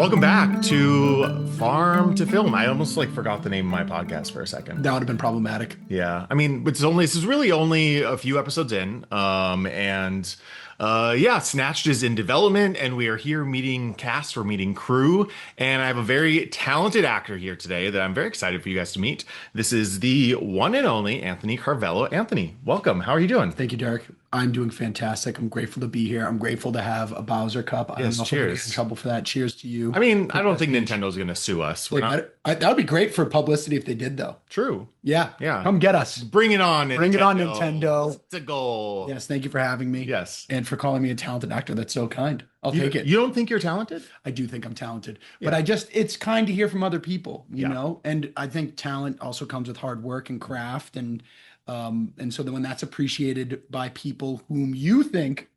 Welcome back to Farm to Film. I almost forgot the name of my podcast for a second. That would have been problematic. Yeah, I mean, this is really only a few episodes in, yeah, Snatched is in development, and we are here meeting cast, we're meeting crew, and I have a very talented actor here today that I'm very excited for you guys to meet. This is the one and only Anthony Carvello. Anthony, welcome. How are you doing? Thank you, Derek. I'm doing fantastic. I'm grateful to be here. I'm grateful to have a Bowser Cup. I'm Yes, also going to get in cheers. trouble for that. Cheers to you. I mean, I Take don't that think speech. Nintendo's going to sue us. We're not That would be great for publicity if they did, though. true. Yeah. Yeah. Come get us. Bring it on, Bring it on, Nintendo. Nintendo. It's a goal. Yes. Thank you for having me. Yes. And for calling me a talented actor. That's so kind. I'll take it. You don't think you're talented? I do think I'm talented, Yeah. but it's kind to hear from other people, you Yeah. know, and I think talent also comes with hard work and craft. And so then when that's appreciated by people whom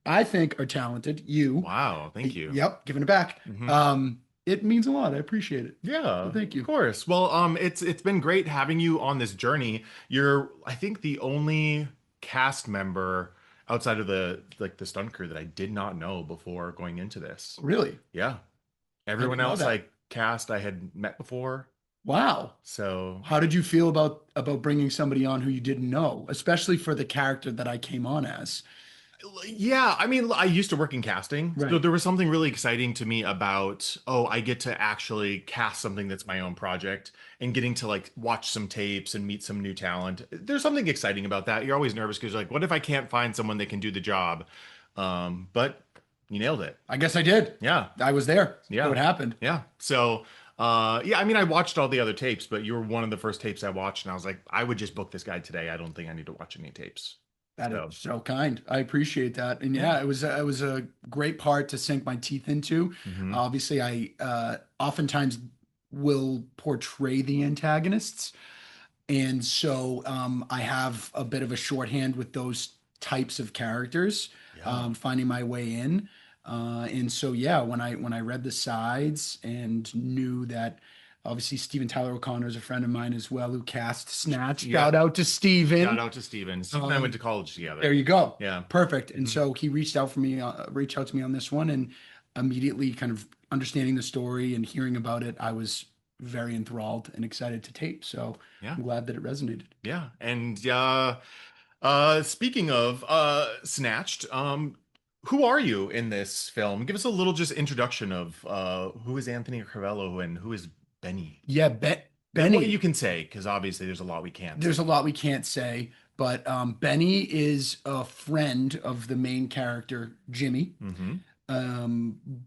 I think are talented, Wow, thank you. yep, giving it back. Mhm. It means a lot. I appreciate it. Yeah, Well, thank you. of course. Well, it's been great having you on this journey. You're, I think, the only cast member outside of the stunt crew that I did not know before going into this. Really? Yeah, didn't everyone know else that. cast I had met before. Wow. So How did you feel about bringing somebody on who you didn't know, especially for the character that I came on as? yeah, I mean, I used to work in casting, so Right. there was something really exciting to me about, oh, I get to actually cast something that's my own project and getting to watch some tapes and meet some new talent. There's something exciting about that. You're always nervous because you're like, what if I can't find someone that can do the job? But you nailed it. I guess I did. Yeah, I was there. Yeah. So it happened. yeah. So, yeah, I mean, I watched all the other tapes, but you were one of the first tapes I watched, and I was like, I would just book this guy today. I don't think I need to watch any tapes. That So, is so kind. I appreciate that. And yeah, it was a great part to sink my teeth into. mhm. Obviously, I oftentimes will portray the antagonists, and so I have a bit of a shorthand with those types of characters, Yeah. finding my way in. And so yeah, when I read the sides and knew that obviously Steven Tyler O'Connor is a friend of mine as well who cast Snatch. Yeah. Shout out to Steven. Shout out to Steven. Steven and I went to college together. There you go. Yeah. Perfect. And Mhm. so he reached out to me on this one, and immediately kind of understanding the story and hearing about it, I was very enthralled and excited to tape. So Yeah. I'm glad that it resonated. Yeah. And speaking of Snatched, who are you in this film? Give us a little just introduction of who is Anthony Carvello and who is Benny? Yeah, Benny. Benny. What you can say, because obviously there's a lot we can't. There's a lot we can't say, but Benny is a friend of the main character, Jimmy. Hmm.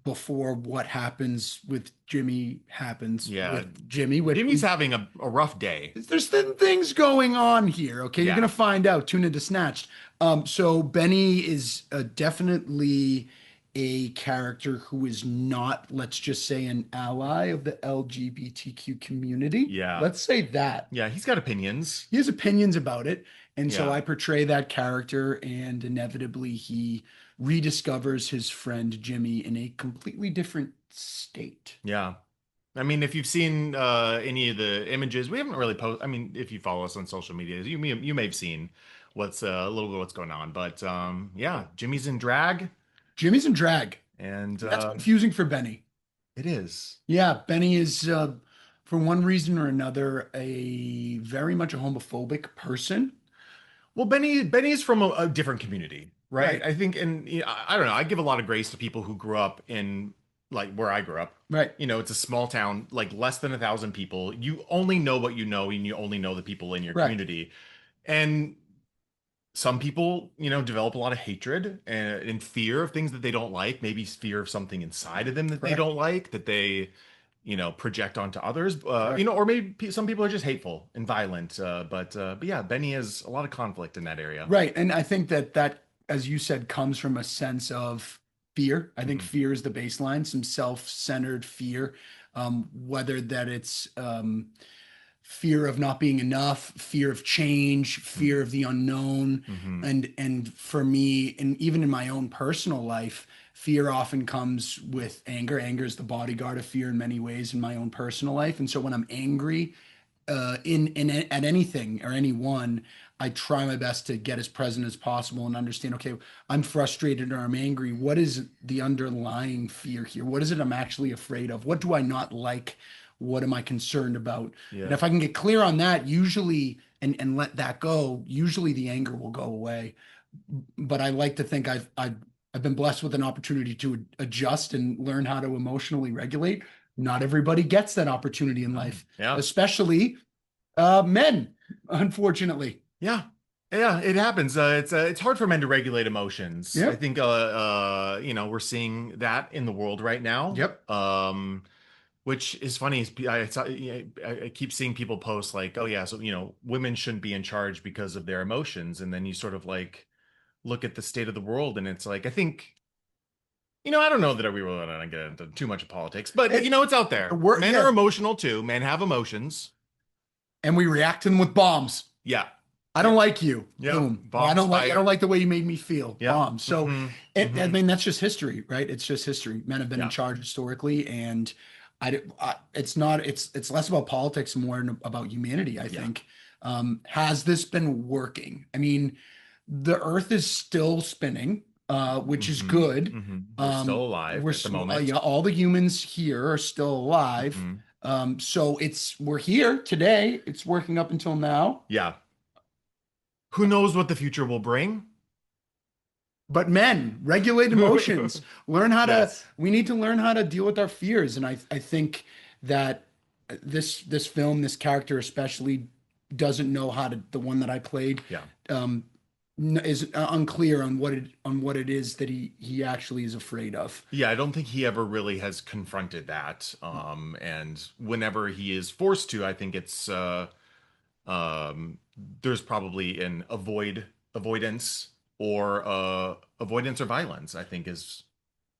Before what happens with Jimmy happens Yeah. with Jimmy. Jimmy's having a rough day. There's things going on here. Okay, Yeah. you're gonna find out. Tune into Snatched. So Benny is definitely a character who is not, let's just say, an ally of the LGBTQ community. Yeah. Let's say that. Yeah, he's got opinions. He has opinions about it, and so Yeah. I portray that character, and inevitably he rediscovers his friend Jimmy in a completely different state. Yeah. I mean, if you've seen any of the images, we haven't really posted. I mean, if you follow us on social media, you may have seen what's a little bit of what's going on. But yeah, Jimmy's in drag, Jimmy's in drag. and That's confusing for Benny. it is. Yeah, Benny is, for one reason or another, a very much a homophobic person. Well, Benny is from a different community, right? Right. I think, and I don't know. I give a lot of grace to people who grew up in where I grew up. Right. It's a small town, less than 1,000 people. You only know what you know, and you only know the people in your Right. community. And some people, develop a lot of hatred and fear of things that they don't like, maybe fear of something inside of them that they Correct. don't like, that they, project onto others. Correct. Or maybe some people are just hateful and violent. But yeah, Benny has a lot of conflict in that area. Right. And I think that, as you said, comes from a sense of fear. I think Mhm. fear is the baseline, some self-centered fear, whether that it's fear of not being enough, fear of change, fear of the unknown. Hmm. And for me, and even in my own personal life, fear often comes with anger. Anger is the bodyguard of fear in many ways in my own personal life. And so when I'm angry, in at anything or anyone, I try my best to get as present as possible and understand, okay, I'm frustrated or I'm angry. What is the underlying fear here? What is it I'm actually afraid of? What do I not like? What am I concerned about? And Yeah. if I can get clear on that, usually and let that go, usually the anger will go away. But I like to think I've been blessed with an opportunity to adjust and learn how to emotionally regulate. Not everybody gets that opportunity in No. life, Yeah. especially men, unfortunately. Yeah. Yeah, it happens. It's hard for men to regulate emotions. I Yep. think we're seeing that in the world right now. Yep. Which is funny. I keep seeing people post like, "Oh yeah, so women shouldn't be in charge because of their emotions," and then you sort of like look at the state of the world, and it's like, I think, I don't know that we really want to get into too much of politics, but It, it's out there. we're Men are yeah, emotional too. Men have emotions. and we react to them with bombs. Yeah. I don't Yep. like you. Yep. Boom. Or Bombs I don't fired. like the way you made me feel. Yep. Bomb. So Hmm. I Hmm. mean that's just history, right? It's just history. Men have been in Yeah. charge historically, and it's not it's less about politics, more about humanity, I Yeah. think. Has this been working? I mean, the earth is still spinning, which is Hmm. good. Hmm. We're still alive We're at the moment. yeah, all the humans here are still alive. Hmm. So we're here today. It's working up until now. Yeah. Who knows what the future will bring? But men, regulate emotions. Learn how to, Yes. we need to learn how to deal with our fears. And I think that this film, this character especially, doesn't know how to, the one that I played, Yeah. um, is unclear on what it is that he actually is afraid of. Yeah, I don't think he ever really has confronted that. And whenever he is forced to, I think it's um there's probably an avoidance or avoidance or violence, I think is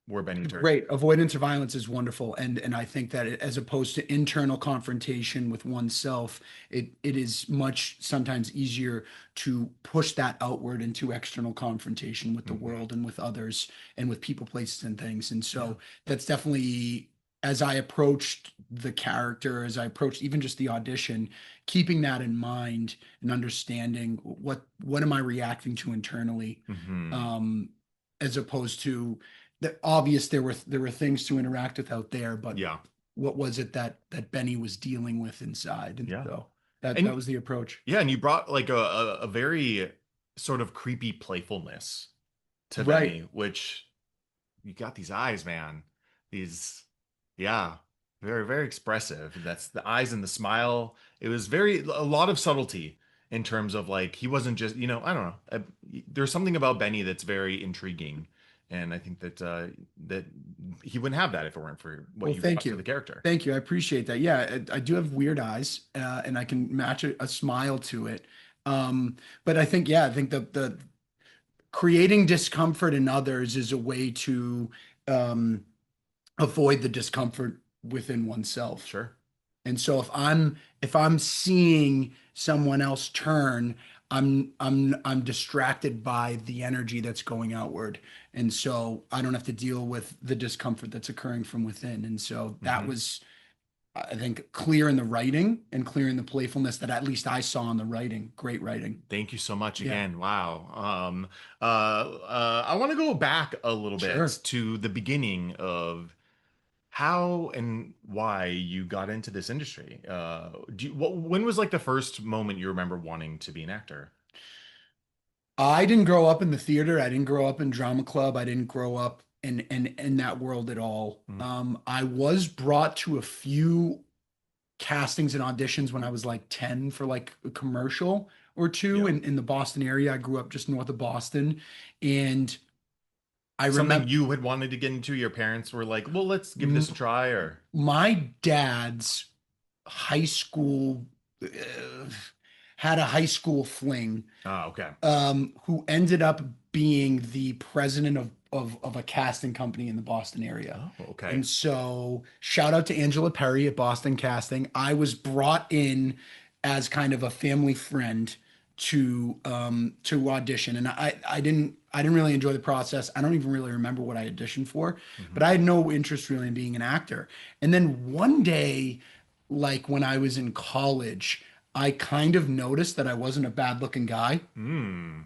where Benny turns. Great. Avoidance of violence is wonderful. And I think that as opposed to internal confrontation with oneself, it is much sometimes easier to push that outward into external confrontation with the Hmm. world and with others and with people, places, and things. And Yeah. so that's definitely, as I approached the character, as I approached even just the audition, keeping that in mind and understanding what am I reacting to internally, Hmm. um, as opposed to the obvious there were things to interact with out there, but Yeah. what was it that Benny was dealing with inside? And Yeah. so that And was the approach. yeah, and you brought like a very sort of creepy playfulness to Right. Benny, which you got these eyes, man. These, yeah, very, very expressive. That's the eyes and the smile. It was a lot of subtlety in terms of like, he wasn't just, I don't know. There's something about Benny that's very intriguing. And I think that he wouldn't have that if it weren't for what Well, you thank brought to the you. character. Thank you. I appreciate that. Yeah, I do have weird eyes, and I can match a smile to it. But I think, yeah, I think the creating discomfort in others is a way to um, avoid the discomfort within oneself. Sure. And so if I'm seeing someone else turn, I'm distracted by the energy that's going outward. And so I don't have to deal with the discomfort that's occurring from within. And so that Hmm. was, I think, clear in the writing and clear in the playfulness that at least I saw in the writing. Great writing. Thank you so much Yeah, again. Wow. I want to go back a little bit sure. to the beginning of how and why you got into this industry. When was like the first moment you remember wanting to be an actor? I didn't grow up in the theater. I didn't grow up in drama club. I didn't grow up in that world at all. Mm. I was brought to a few castings and auditions when I was like 10 for like a commercial or two Yeah. in the Boston area. I grew up just north of Boston. And I Something remember you had wanted to get into, your parents were like, well, let's give this a try, or my dad's high school uh, had a high school fling, okay. who ended up being the president of a casting company in the Boston area. Oh, okay. And so, shout out to Angela Perry at Boston Casting. I was brought in as kind of a family friend to audition, and I didn't really enjoy the process. I don't even really remember what I auditioned for, but Hmm. I had no interest really in being an actor. And then one day, like when I was in college, I kind of noticed that I wasn't a bad looking guy. Hmm.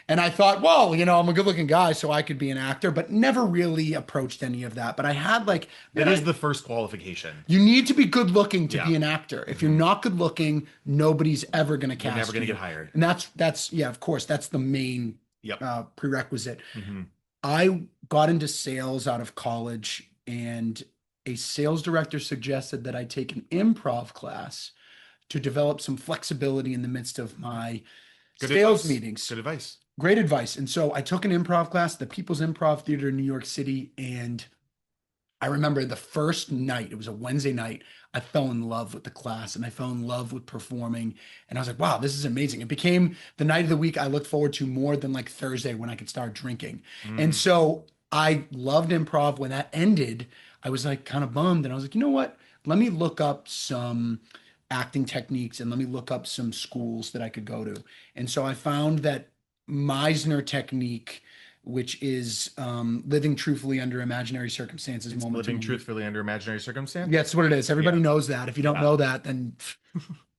And I thought, well, I'm a good looking guy, so I could be an actor, but never really approached any of that. But I had like, That man, is the first qualification. you need to be good looking to Yeah. be an actor. If you're Hmm. not good looking, nobody's ever going to You're never cast going to you. get hired. And that's, yeah, of course, that's the main Yep. prerequisite. Hmm. I got into sales out of college, and a sales director suggested that I take an improv class to develop some flexibility in the midst of my Good sales advice. meetings. Good advice. Great advice. And so I took an improv class, the People's Improv Theater in New York City, and I remember the first night, it was a Wednesday night, I fell in love with the class and I fell in love with performing. And I was like, wow, this is amazing. It became the night of the week I looked forward to more than like Thursday when I could start drinking. And Mm. so I loved improv. When that ended, I was like kind of bummed. And I was like, you know what? Let me look up some acting techniques and let me look up some schools that I could go to. And so I found that Meisner technique, which is living truthfully under imaginary circumstances, It's moment to living moment. truthfully under imaginary circumstance. Yeah, that's what it is. Everybody Yeah. knows that. If you don't Yeah. know that, then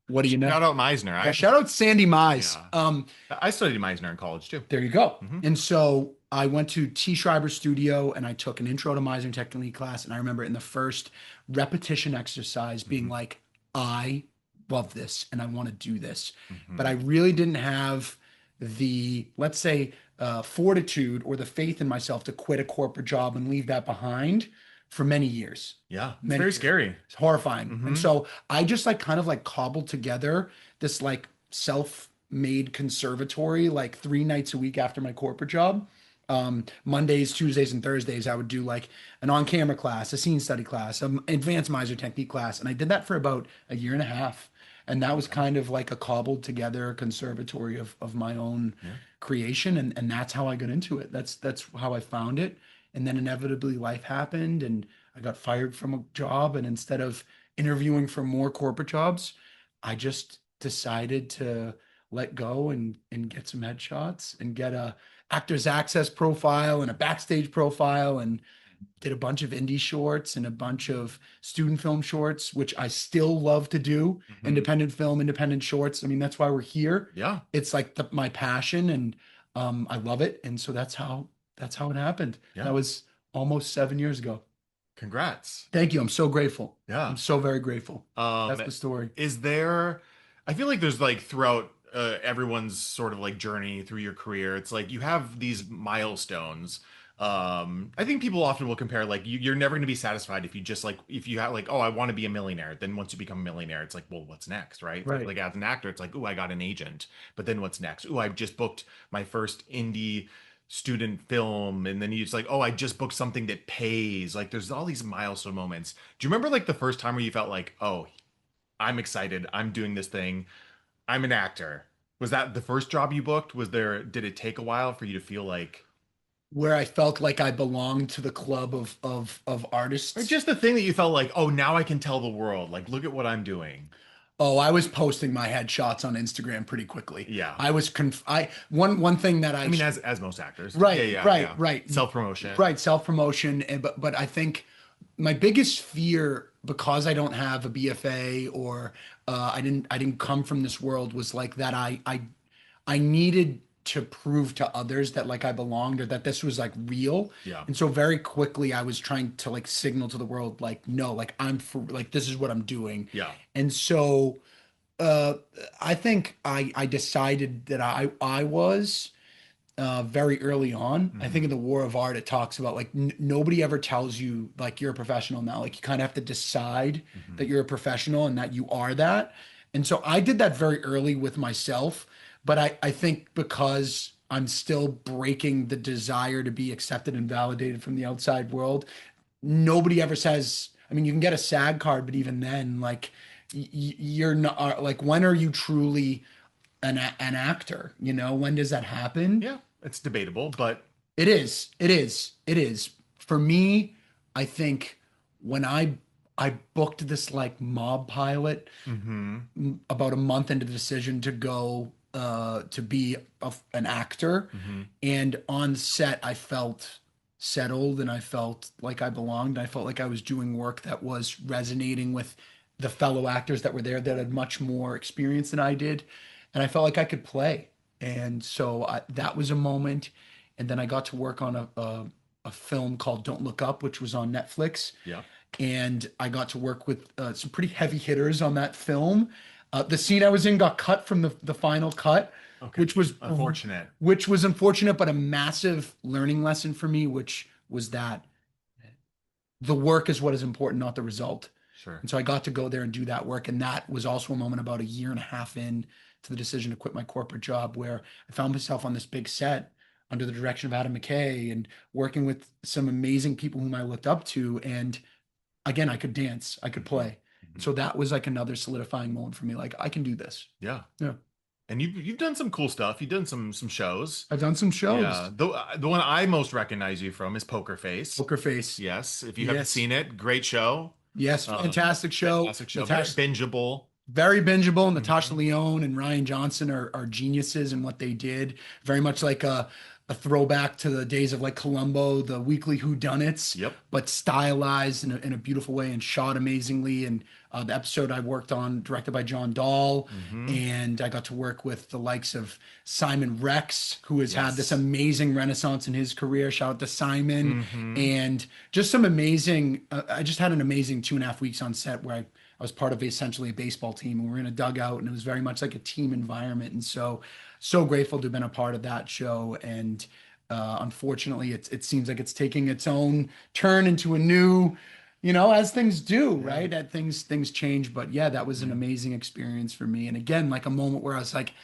what do you know? Shout out Meisner. Yeah, shout out Sandy Mize. Yeah. I studied Meisner in college too. There you go. Hmm. And so I went to T. Schreiber's studio and I took an intro to Meisner technique class. And I remember in the first repetition exercise being Hmm. like, I love this and I want to do this. But I Hmm. really didn't have the, let's say, fortitude or the faith in myself to quit a corporate job and leave that behind for many years. Yeah. It's Many very years. scary. It's horrifying. And Hmm. so I just like kind of like cobbled together this like self-made conservatory like 3 nights a week after my corporate job. Mondays, Tuesdays, and Thursdays, I would do like an on-camera class, a scene study class, an advanced miser technique class. And I did that for about a year and a half. And that was Yeah. kind of like a cobbled together conservatory of my own Yeah. creation. And that's how I got into it. That's how I found it. And then inevitably life happened and I got fired from a job. And instead of interviewing for more corporate jobs, I just decided to let go and get some headshots and get a actors access profile and a backstage profile and did a bunch of indie shorts and a bunch of student film shorts, which I still love to do. Hmm. Independent film, independent shorts. I mean, that's why we're here. Yeah. It's like my passion, and I love it. And so that's how it happened. Yeah. That was almost 7 years ago. Congrats. Thank you. I'm so grateful. Yeah. I'm so very grateful. Um, That's the story. is there, I feel like there's like throughout everyone's sort of like journey through your career, it's like you have these milestones. I think people often will compare like you're never going to be satisfied if you just like if you have like, oh, I want to be a millionaire. Then once you become a millionaire, it's like, well, what's next, right? Right. Like as an actor, it's like, oh, I got an agent. But then what's next? Oh, I just booked my first indie student film, and then you just like, oh, I just booked something that pays. Like there's all these milestone moments. Do you remember like the first time where you felt like, oh, I'm excited, I'm doing this thing, I'm an actor? Was that the first job you booked? Was there, did it take a while for you to feel like, Where I felt like I belonged to the club of or artists. just the thing that you felt like, oh, now I can tell the world, like, look at what I'm doing? Oh, I was posting my headshots on Instagram pretty quickly. Yeah. I was I one thing that I mean, as most actors. Yeah, right, yeah, right, yeah. right, Self-promotion. right, self-promotion. But I think my biggest fear, because I don't have a BFA or I didn't come from this world, was like that I needed to prove to others that like I belonged or that this was like real. Yeah. And so very quickly I was trying to like signal to the world like no, like I'm for like this is what I'm doing. Yeah. And so uh I think I decided that I was very early on. I think Hmm. in the War of Art it talks about like nobody ever tells you like you're a professional now. Like you kind of have to decide Hmm. that you're a professional and that you are that. And so I did that very early with myself, but I think because I'm still breaking the desire to be accepted and validated from the outside world, nobody ever says, I mean, you can get a SAG card, but even then, like, you're not, like, when are you truly an actor? When does that happen? Yeah. It's debatable, but It is. It is. It is. For me, I think when I booked this like mob pilot hmm. about a month into the decision to go to be an actor, Hmm. and on set I felt settled and I felt like I belonged. I felt like I was doing work that was resonating with the fellow actors that were there that had much more experience than I did, and I felt like I could play. And so that was a moment. And then I got to work on a film called Don't Look Up, which was on Netflix, Yeah. and I got to work with some pretty heavy hitters on that film. The scene I was in got cut from the final cut, Okay. which was Unfortunate. which was unfortunate, but a massive learning lesson for me, which was that the work is what is important, not the result. Sure. And so I got to go there and do that work. And that was also a moment about a year and a half in to the decision to quit my corporate job, where I found myself on this big set under the direction of Adam McKay and working with some amazing people whom I looked up to. And again, I could dance, I could Mhm. play. Mhm. So that was like another solidifying moment for me. Like I can do this. Yeah. Yeah. And you've done some cool stuff. You've done some shows. I've done some Yeah. shows. The one I most recognize you from is Poker Face. Pokerface. Yes. If you haven't Yes. seen it, great show. Yes. Fantastic show. Fantastic show. Very Natasha, bingeable. very bingeable. Natasha Mhm. Lyonne and Ryan Johnson are geniuses in what they did. Very much like a throwback to the days of like Columbo, the weekly whodunits, Yep. but stylized in a beautiful way and shot amazingly. And the episode I worked on, directed by John Dahl, Hmm. and I got to work with the likes of Simon Rex, who has had this Yes. amazing renaissance in his career. Shout out to Simon, Hmm. and just some amazing. I just had an amazing 2.5 weeks on set where I was part of essentially a baseball team, and we were in a dugout, and it was very much like a team environment. And so grateful to have been a part of that show. And unfortunately, it seems like it's taking its own turn into a new, as things do, Yeah. right? That things change. But yeah, that was an Yeah. amazing experience for me. And again, like a moment where I was like,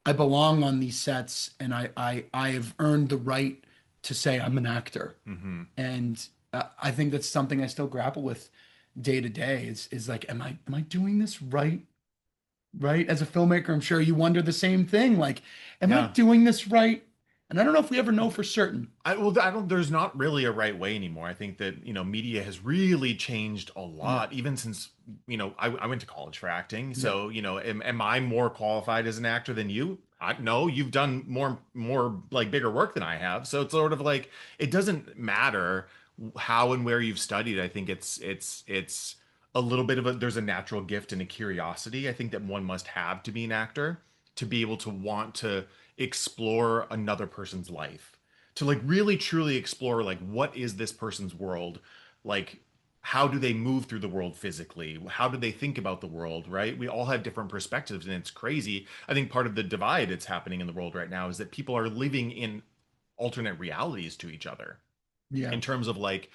I belong on these sets, and I have earned the right to say I'm an actor. Hmm. And I think that's something I still grapple with day to day. Is like, am I doing this right? Right? As a filmmaker, I'm sure you wonder the same thing. Like, am I Yeah. doing this right? And I don't know if we ever know for certain. I don't, there's not really a right way anymore. I think that, media has really changed a Yeah, lot, even since, I went to college for acting. yeah, So, am I more qualified as an actor than you? No, you've done more like bigger work than I have. So it's sort of like, it doesn't matter how and where you've studied. I think it's a little bit of there's a natural gift and a curiosity, I think, that one must have to be an actor, to be able to want to explore another person's life, to like really truly explore like what is this person's world, like how do they move through the world physically, how do they think about the world, right? We all have different perspectives, and it's crazy. I think part of the divide that's happening in the world right now is that people are living in alternate realities to each other, yeah. in terms of like,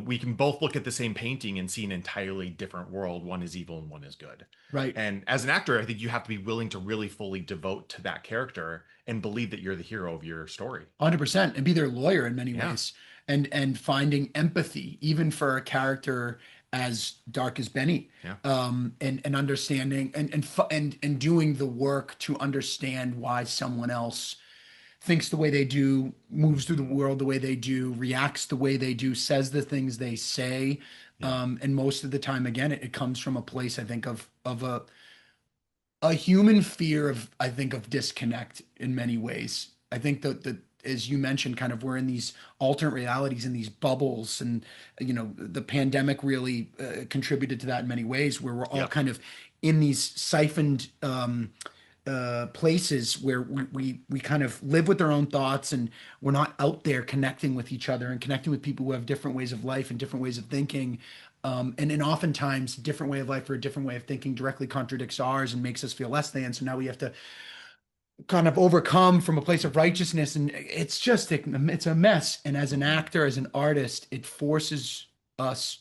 we can both look at the same painting and see an entirely different world. One is evil and one is good. Right. And as an actor, I think you have to be willing to really fully devote to that character and believe that you're the hero of your story. 100%, and be their lawyer in many Yeah. ways, and finding empathy even for a character as dark as Benny, Yeah. and understanding and doing the work to understand why someone else thinks the way they do, moves through the Mhm. world the way they do, reacts the way they do, says the things they say. Yeah. And most of the time, again, it comes from a place, I think, of a human fear of, I think, of disconnect in many ways. I think that as you mentioned, kind of we're in these alternate realities, in these bubbles, and the pandemic really contributed to that in many ways, where we're all Yep. kind of in these siphoned places where we kind of live with our own thoughts, and we're not out there connecting with each other and connecting with people who have different ways of life and different ways of thinking. And oftentimes, a different way of life or a different way of thinking directly contradicts ours and makes us feel less than. So now we have to kind of overcome from a place of righteousness, and it's a mess. And as an actor, as an artist, it forces us,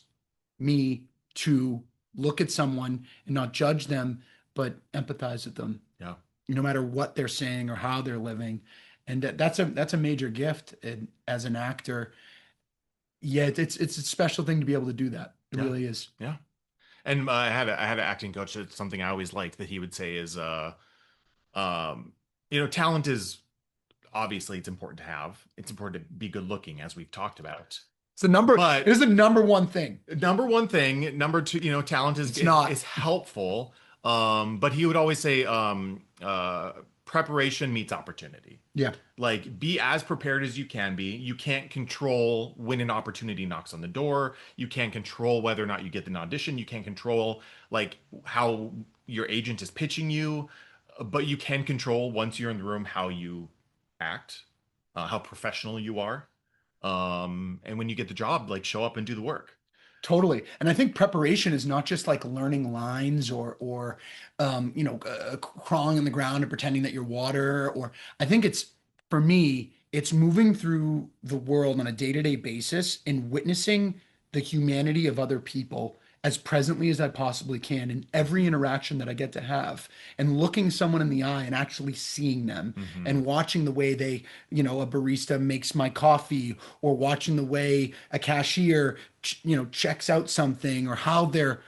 me, to look at someone and not judge them, but empathize with them, Yeah. no matter what they're saying or how they're living. And that's a major gift. And as an actor, yeah, it's a special thing to be able to do that. It Yeah. really is. Yeah. And I had an acting coach. That's something I always liked, that he would say is, um, talent is, obviously it's important to have. It's important to be good looking, as we've talked about. It's the number. It But is the number one thing. number one thing, number two, talent is It's is, not. is helpful. But he would always say, preparation meets opportunity. Yeah, Like, be as prepared as you can be. You can't control when an opportunity knocks on the door. You can't control whether or not you get an audition. You can't control like how your agent is pitching you, but you can control once you're in the room how you act, how professional you are. And when you get the job, like show up and do the work. totally. And I think preparation is not just like learning lines or crawling on the ground and pretending that you're water. Or I think it's for me, it's moving through the world on a day-to-day basis and witnessing the humanity of other people as presently as I possibly can in every interaction that I get to have, and looking someone in the eye and actually seeing them Hmm. and watching the way they, a barista makes my coffee, or watching the way a cashier, checks out something, or how they're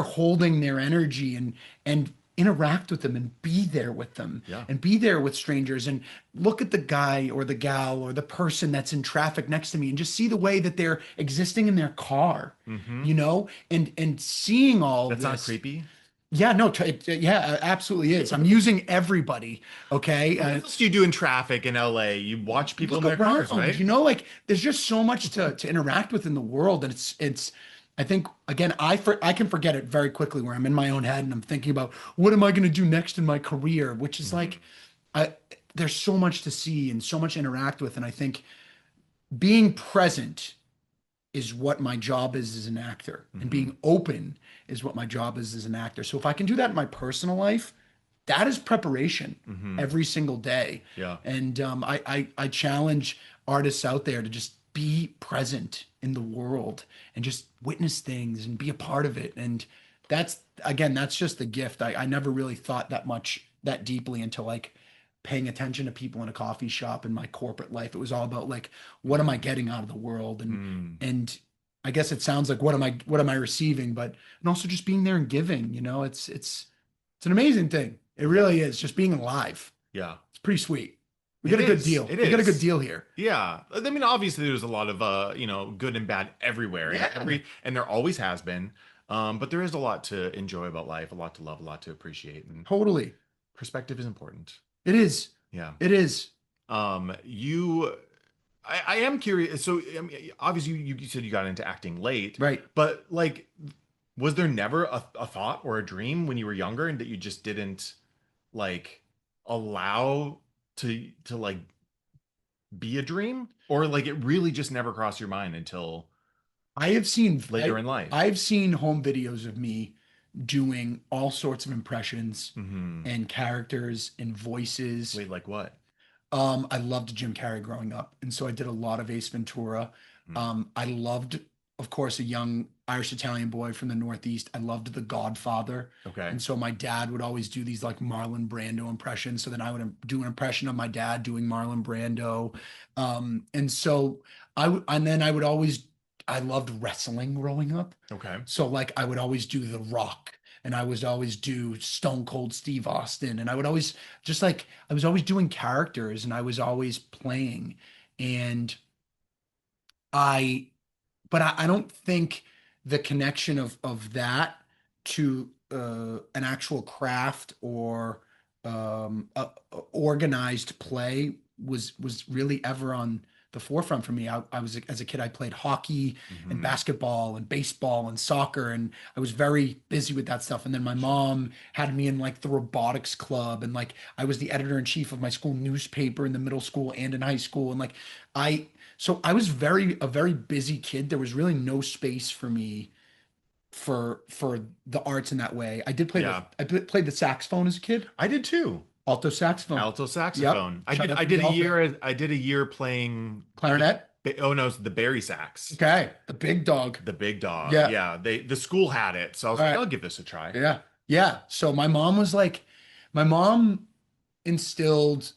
holding their energy, and interact with them and be there with them Yeah. and be there with strangers, and look at the guy or the gal or the person that's in traffic next to me and just see the way that they're existing in their car, Hmm. and seeing all of That's not this. creepy. Yeah, no, yeah, it absolutely is. I'm using everybody. Okay. What else do you do in traffic in LA? You watch people in Look their cars, around, right? like there's just so much to interact with in the world. And it's I think again, I can forget it very quickly where I'm in my own head and I'm thinking about what am I going to do next in my career, which is Hmm. like I there's so much to see and so much to interact with. And I think being present is what my job is as an actor, and Hmm. being open is what my job is as an actor. So if I can do that in my personal life, that is preparation Hmm. every single day. Yeah. And I challenge artists out there to just be present in the world and just witness things and be a part of it. And that's again, that's just the gift. I never really thought that deeply until like paying attention to people in a coffee shop in my corporate life. It was all about like, what am I getting out of the world? And Mm. and I guess it sounds like what am I receiving, but and also just being there and giving, it's an amazing thing. It Yeah. really is. Just being alive. Yeah. It's pretty sweet. We It got a good is. deal. It We got a good is. deal here. Yeah. I mean, obviously there's a lot of good and bad everywhere and Yeah, and there always has been. But there is a lot to enjoy about life, a lot to love, a lot to appreciate, and totally. perspective is important. It is. Yeah. It is. You I am curious. So, I mean, obviously you said you got into acting late, Right. but like was there never a thought or a dream when you were younger and that you just didn't like allow to like be a dream, or like it really just never crossed your mind until I have seen later in life? I've seen home videos of me doing all sorts of impressions Hmm. and characters and voices. Wait, like what? I loved Jim Carrey growing up, and so I did a lot of Ace Ventura. Hmm. I loved, of course, a young Irish Italian boy from the Northeast. I loved The Godfather, Okay. and so my dad would always do these like Marlon Brando impressions. So then I would do an impression of my dad doing Marlon Brando, and so and then I would always I loved wrestling growing up. Okay. So like I would always do The Rock, and I would always do Stone Cold Steve Austin, and I would always just like I was always doing characters and I was always playing. And I but I don't think the connection of that to an actual craft or a organized play was really ever on the forefront for me. I was as a kid, I played hockey and Hmm. basketball and baseball and soccer, and I was very busy with that stuff. And then my Sure. mom had me in like the robotics club, and like I was the editor in chief of my school newspaper in the middle school and in high school, and like I so I was a very busy kid. There was really no space for me for the arts in that way. Yeah. Played the saxophone as a kid, I did too. alto saxophone. Alto Yep. saxophone. Shout out I to the did a alto. year I did a year playing Clarinet. oh no, it's the Barry sax. Okay. The big dog. The big dog. Yeah. Yeah, the school had it. So I was All like, right. I'll give this a try. Yeah. Yeah. So my mom instilled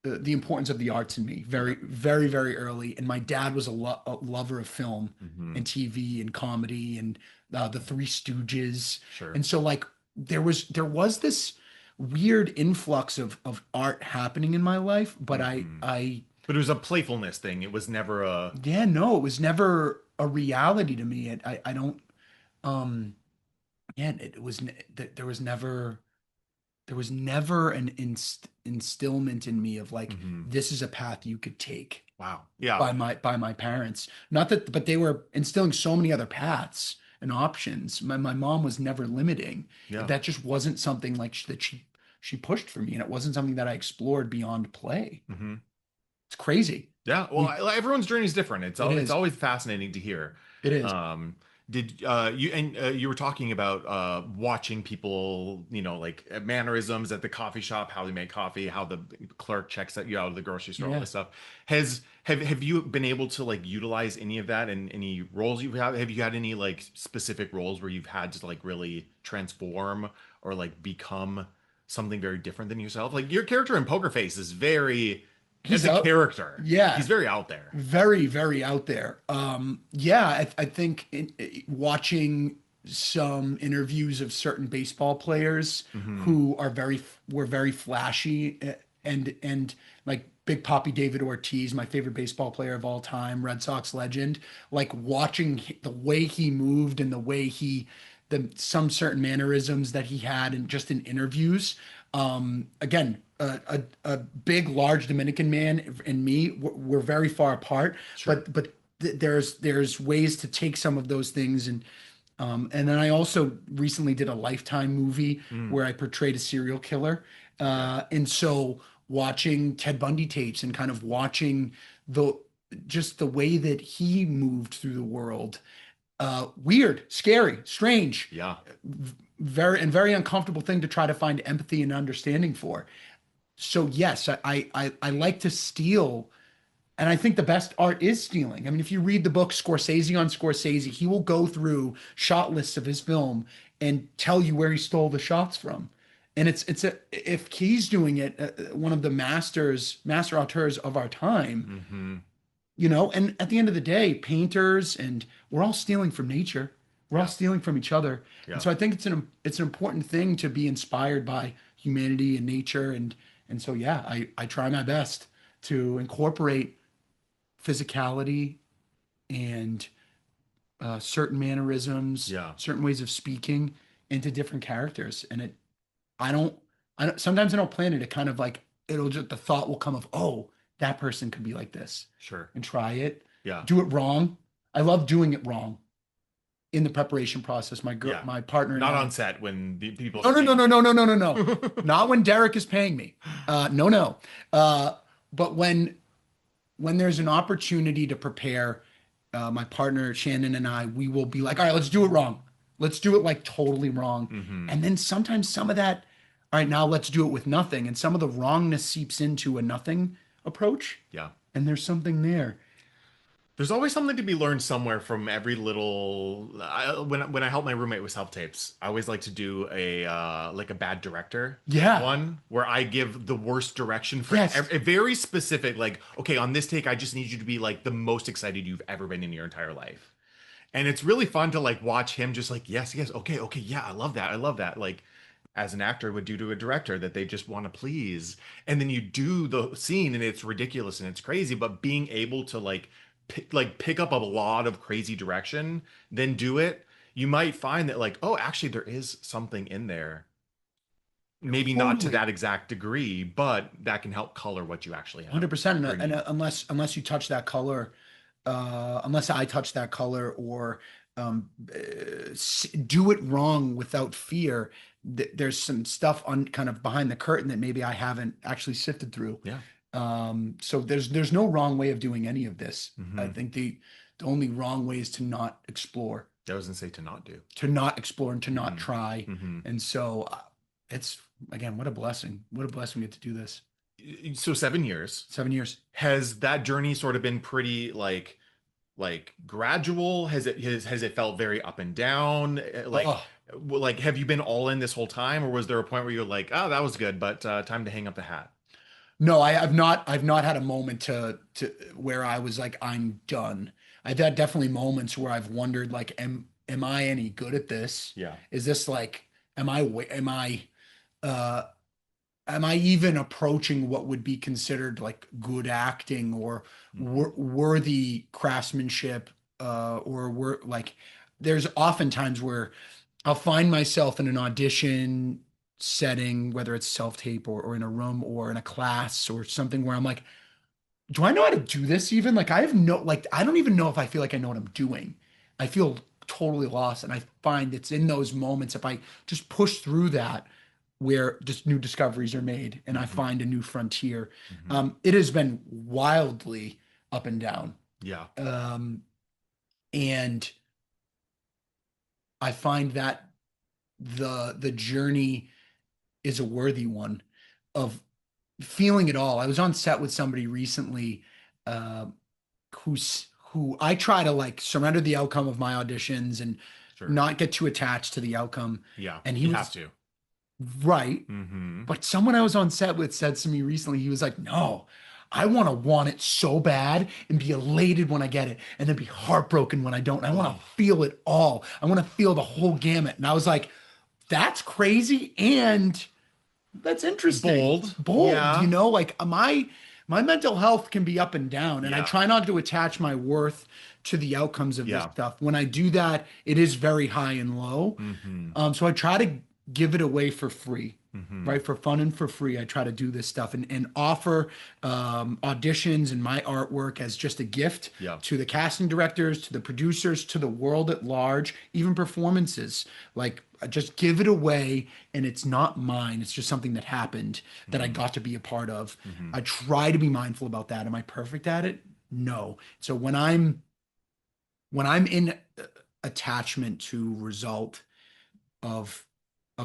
the importance of the arts in me Okay. very, very, very early. And my dad was a lover of film Hmm. and TV and comedy and the Three Stooges. Sure. And so like there was this weird influx of art happening in my life, but Hmm. I But it was a playfulness thing. It was never a yeah, no, it was never a reality to me. I don't um yeah, there was never there was never an instillment in me of like, Hmm. this is a path you could take Wow. Yeah. by my parents. Not that, but they were instilling so many other paths and options. My mom was never limiting. Yeah. That just wasn't something like that she pushed for me, and it wasn't something that I explored beyond play. Hmm. It's crazy. Yeah, well, We everyone's journey is different. It It's is. always fascinating to hear. It is. Um, did you and you were talking about watching people, like mannerisms at the coffee shop, how they make coffee, how the clerk checks that you out of the grocery store, all Yeah. this stuff. Have you been able to like utilize any of that in any roles you have? Have you had any like specific roles where you've had to like really transform or like become something very different than yourself? Like your character in Poker Face is very as He's a out. character, Yeah. he's very out there. Very, very out there. Yeah, I think watching some interviews of certain baseball players Hmm. who were very flashy, and like Big Papi David Ortiz, my favorite baseball player of all time, Red Sox legend, like watching the way he moved and the way some certain mannerisms that he had and just in interviews. Again, a big, large Dominican man and me, we're very far apart, Sure. but there's ways to take some of those things, and then I also recently did a Lifetime movie Mm, where I portrayed a serial killer, okay. and so watching Ted Bundy tapes and kind of watching the just the way that he moved through the world, weird, scary, strange, Yeah. very uncomfortable thing to try to find empathy and understanding for. So yes, I like to steal, and I think the best art is stealing. I mean, if you read the book Scorsese on Scorsese, he will go through shot lists of his film and tell you where he stole the shots from. And it's a if he's doing it, one of the master auteurs of our time, Hmm. and at the end of the day, painters and we're all stealing from nature. We're all Yeah. stealing from each other. And Yeah. so I think it's an important thing to be inspired by humanity and nature, and so yeah, I try my best to incorporate physicality and certain mannerisms, Yeah. certain ways of speaking into different characters. And I don't, I don't, sometimes I don't plan it. It kind of like, the thought will come of, oh, that person could be like this, Sure. and try it, Yeah. do it wrong. I love doing it wrong in the preparation process. Yeah. My partner and Not I, on set when the people no, no, no, speak. no, no, no, no, no, no, not when Derek is paying me. No, no. But when there's an opportunity to prepare, my partner Shannon and I, we will be like, all right, let's do it wrong. Let's do it like totally wrong. Hmm. And then sometimes some of that, all right, now let's do it with nothing. And some of the wrongness seeps into a nothing approach. Yeah. And there's something there. There's always something to be learned somewhere from every little. When I help my roommate with self tapes, I always like to do a like a bad director Yeah. one where I give the worst direction for Yes. a very specific like okay on this take I just need you to be like the most excited you've ever been in your entire life. And it's really fun to like watch him just like, yes, yes, okay, okay, yeah, I love that. I love that. Like as an actor would do to a director that they just want to please. And then you do the scene and it's ridiculous and it's crazy, but being able to pick up a lot of crazy direction, then do it, you might find that like, oh, actually there is something in there. Maybe not to Totally. that exact degree, but that can help color what you actually have 100%. And, bring in. unless you touch that color, unless I touch that color, or do it wrong without fear, there's some stuff on kind of behind the curtain that maybe I haven't actually sifted through. Yeah. So there's no wrong way of doing any of this. I Hmm. think the only wrong way is to not explore, I was gonna say to not do. and to not Hmm. try. Hmm. And so it's again, what a blessing. What a blessing we get to do this. So 7 years. 7 years. Has that journey sort of been pretty gradual? Has it felt very up and down? Oh, Like have you been all in this whole time, or was there a point where you're like, oh, that was good, but time to hang up the hat? no, I've not had a moment to where I was like, I'm done. I've had definitely moments where I've wondered, like, am I any good at this? Yeah. Is this like, uh am I even approaching what would be considered like good acting, or Hmm. worthy craftsmanship, or like there's oftentimes where I'll find myself in an audition setting, whether it's self-tape or in a room or in a class or something where I'm like, do I know how to do this even? Like I have no like I don't even know if I feel like I know what I'm doing. I feel totally lost. And I find it's in those moments if I just push through that where just new discoveries are made and I Hmm. find a new frontier. Hmm. It has been wildly up and down. Yeah. Um, and I find that the journey is a worthy one of feeling it all. I was on set with somebody recently, uh, who I try to like surrender the outcome of my auditions and Sure. not get too attached to the outcome. Yeah. And he You have was to. right. Hmm. But someone I was on set with said to me recently, he was like, no, I want it so bad and be elated when I get it and then be heartbroken when I don't. I want to Oh, feel it all. I want to feel the whole gamut. And I was like, that's crazy. And that's interesting. bold. Bold, Yeah. like my mental health can be up and down, and I Yeah. try not to attach my worth to the outcomes of this Yeah. stuff. When I do that, it is very high and low. Hmm. So I try to give it away for free, Hmm. right? For fun and for free. I try to do this stuff and offer auditions and my artwork as just a gift Yeah. to the casting directors, to the producers, to the world at large, even performances. Like I just give it away and it's not mine. It's just something that happened that I Hmm. got to be a part of. Hmm. I try to be mindful about that. Am I perfect at it? No. So when I'm in attachment to result of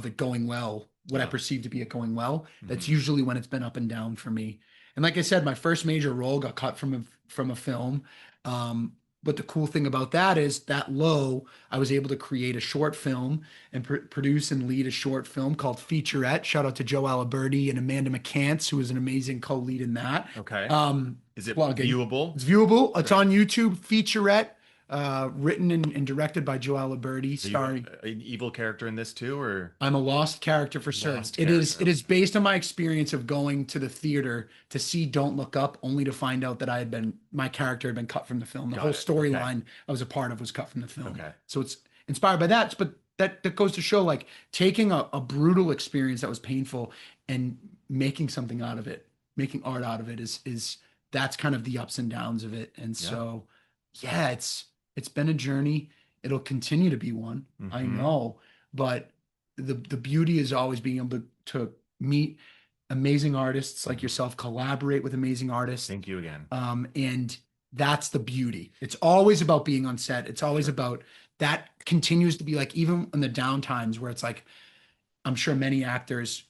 it going well, what I Yeah. perceive to be it going well, that's Hmm. usually when it's been up and down for me. And like I said, my first major role got cut from a film. Um, but the cool thing about that is that low, I was able to create a short film and produce and lead a short film called Featurette. Shout out to Joe Aliberti and Amanda McCants, who was an amazing co-lead in that. Okay. Um, Is it Plugging. viewable? It's viewable. It's Great. on YouTube. Featurette, written and directed by Joe Aliberti, Are you starring an evil character in this too, or I'm a lost character for certain. lost It character? is based on my experience of going to the theater to see Don't Look Up, only to find out that my character had been cut from the film. The whole Got it. Okay. storyline I was a part of was cut from the film. Okay. So it's inspired by that. But that goes to show like taking a brutal experience that was painful and making something out of it, making art out of it is that's kind of the ups and downs of it. And Yeah. so yeah, it's been a journey. It'll continue to be one. I Hmm. know, but the beauty is always being able to meet amazing artists like Hmm. yourself, collaborate with amazing artists, Thank you again. and that's the beauty. It's always about being on set. It's always Sure. about that continues to be like even in the down times where it's like I'm sure many actors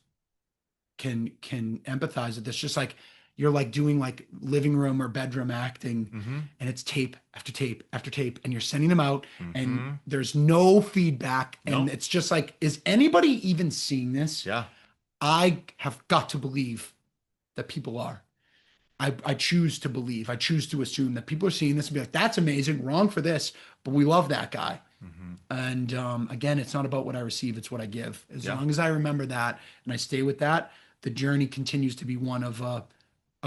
can empathize with this. Just like you're like doing like living room or bedroom acting, Hmm. and it's tape after tape after tape, and you're sending them out, and Hmm. there's no feedback, and No. it's just like, is anybody even seeing this? Yeah. I have got to believe that people are. I choose to believe. I choose to assume that people are seeing this and be like, "That's amazing." Wrong for this, but we love that guy. Hmm. And again, it's not about what I receive, it's what I give. As Yeah. long as I remember that and I stay with that, the journey continues to be one of a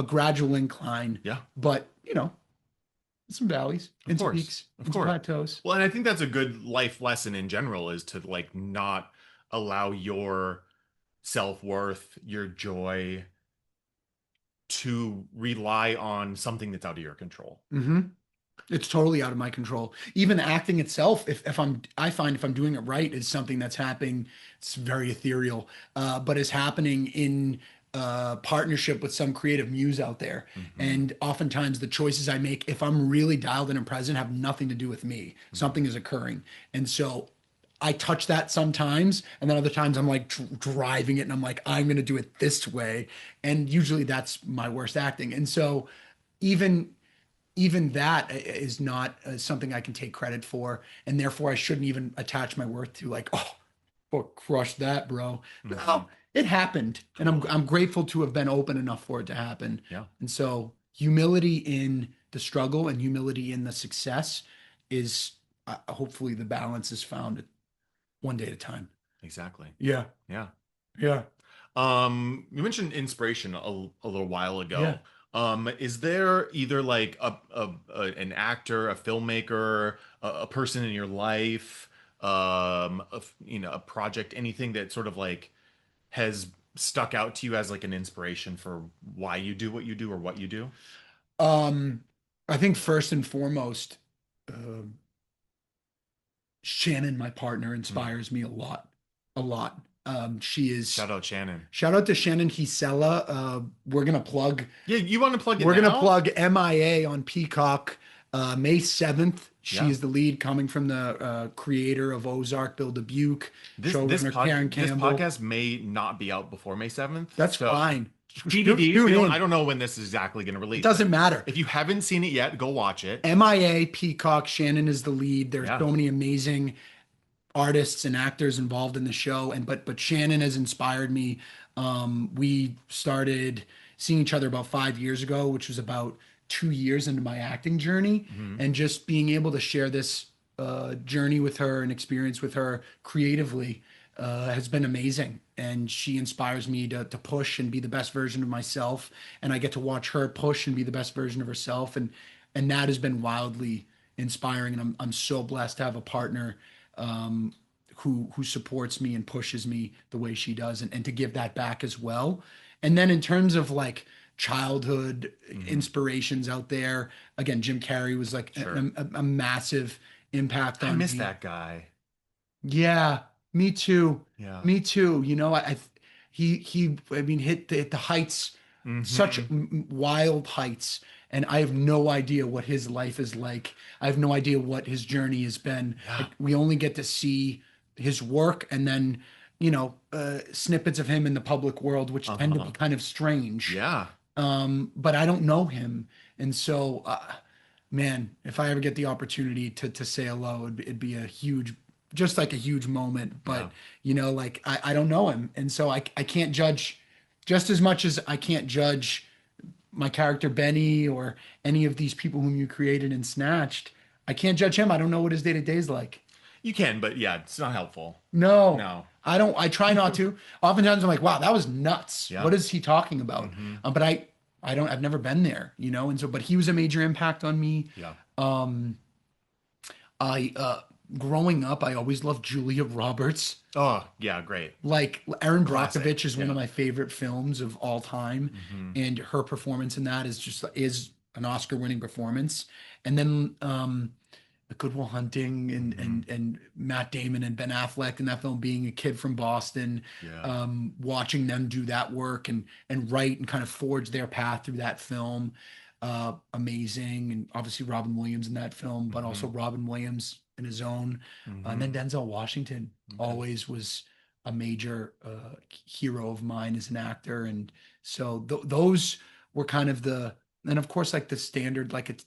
gradual incline, Yeah. but some valleys, Of into course. peaks, Of into course. plateaus. Well, and I think that's a good life lesson in general is to like not allow your self-worth, your joy to rely on something that's out of your control. Hmm. It's totally out of my control. Even acting itself, I find if I'm doing it right, is something that's happening. It's very ethereal, but is happening in partnership with some creative muse out there. Hmm. And oftentimes, the choices I make, if I'm really dialed in and present, have nothing to do with me. Hmm. Something is occurring, and so I touch that sometimes, and then other times I'm like driving it, and I'm like, I'm going to do it this way, and usually that's my worst acting. And so, even even that is not something I can take credit for, and therefore I shouldn't even attach my worth to like, oh, well, crush that, bro. Hmm. No, it happened, and I'm Totally. I'm grateful to have been open enough for it to happen. Yeah. And so, humility in the struggle and humility in the success is hopefully the balance is found one day at a time. Exactly. Yeah, Yeah. yeah, You mentioned inspiration a little while yeah. ago. Is there either like an actor, a filmmaker, a person in your life, a project, anything that sort of like has stuck out to you as like an inspiration for why you do what you do or what you do? Um, I think first and foremost, uh, Shannon, my partner, Mm. inspires me a lot. She is. Shout out Shannon. Shout out to Shannon Hisela. Yeah, you want to plug it We're gonna now? plug MIA on Peacock, May 7th. She Yeah. is the lead, coming from the creator of Ozark, Bill Dubuque, showrunner Karen This Campbell. podcast may not be out before May 7th. That's So fine. TBD, Tune I in. don't know when this is exactly going to It release, but doesn't matter. if you haven't seen it yet, go watch it. MIA, Peacock, Shannon is the lead. There's Yeah. so many amazing artists and actors involved in the show, and but Shannon has inspired me. We started seeing each other about 5 years ago, which was about 2 years into my acting journey, Hmm. and just being able to share this journey with her and experience with her creatively has been amazing. And she inspires me to push and be the best version of myself, and I get to watch her push and be the best version of herself, and that has been wildly inspiring. And I'm so blessed to have a partner um, who supports me and pushes me the way she does, and to give that back as well. And then in terms of like childhood Hmm. inspirations out there, again, Jim Carrey was like Sure. a massive impact I on miss me. that guy. Yeah, me too. Yeah. Me too. I mean, hit the heights, such Hmm. wild heights, and I have no idea what his life is like. I have no idea what his journey has been. Yeah. Like, we only get to see his work, and then, snippets of him in the public world, which tend to be Uh-huh. kind of strange. Yeah. But I don't know him, and so, man, if I ever get the opportunity to say hello, it'd be a huge, just like a huge moment. Yeah. But like, I don't know him, and so I can't judge, just as much as I can't judge my character Benny or any of these people whom you created and Snatched. I can't judge him. I don't know what his day to day is like. You can, but yeah, it's not helpful. No, No. I don't. I try not to. Oftentimes I'm like, wow, that was nuts. Yeah. What is he talking about? Hmm. But I don't. I've never been there, and so, but he was a major impact on me. Yeah. Um, I growing up, I always loved Julia Roberts. Oh, yeah, great. Like, Erin Classic. Brockovich is one Yeah. of my favorite films of all time, Hmm. and her performance in that is an Oscar-winning performance. And then the Good Will Hunting, and Hmm. Matt Damon and Ben Affleck in that film, being a kid from Boston, Yeah. watching them do that work and write and kind of forge their path through that film. Amazing. And obviously Robin Williams in that film, but also Hmm. Robin Williams in his own. And then Hmm. Denzel Washington Okay. always was a major hero of mine as an actor. And so those were kind of and of course, like the standard, like it's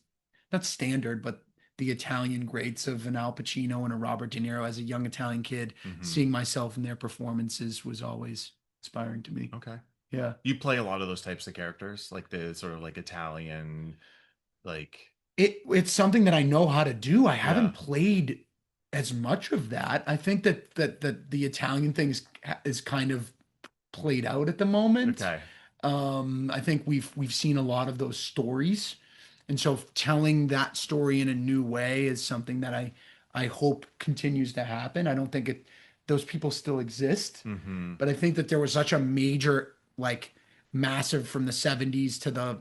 not standard, but the Italian greats of an Al Pacino and a Robert De Niro. As a young Italian kid, Hmm. seeing myself in their performances was always inspiring to me. Okay. Yeah. You play a lot of those types of characters, like the sort of like Italian, like, It's something that I know how to do. I haven't yeah. played as much of that. I think that the Italian thing is kind of played out at the moment. Okay. I think we've seen a lot of those stories, and so telling that story in a new way is something that I hope continues to happen. I don't think those people still exist, Hmm. but I think that there was such a major, like, massive, from the 70s to the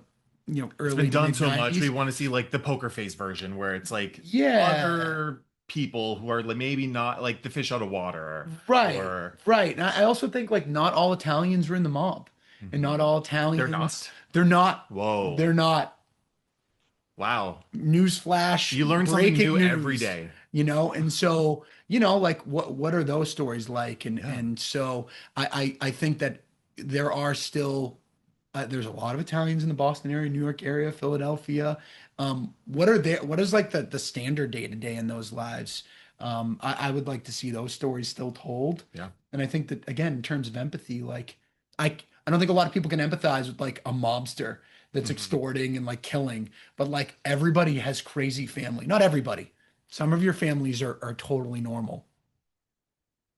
It's early been to done mid so much. We 90s. want to see like the Pokerface version where it's like Yeah. other people who are like maybe not like the fish out of water Right, or right. And I also think, like, not all Italians are in the mob, and not Mhm. all They're Italians, not. they're not, Whoa. they're not. Wow. Newsflash, You learn something breaking new every news, day. and so, like, what are those stories like? And Yeah. so I think that there are still there's a lot of Italians in the Boston area, New York area, Philadelphia. What is like the standard day to day in those lives? I would like to see those stories still told. Yeah. And I think that, again, in terms of empathy, like, I don't think a lot of people can empathize with, like, a mobster that's Mhm. extorting and, like, killing, but, like, everybody has crazy family. Not everybody. Some of your families are totally normal.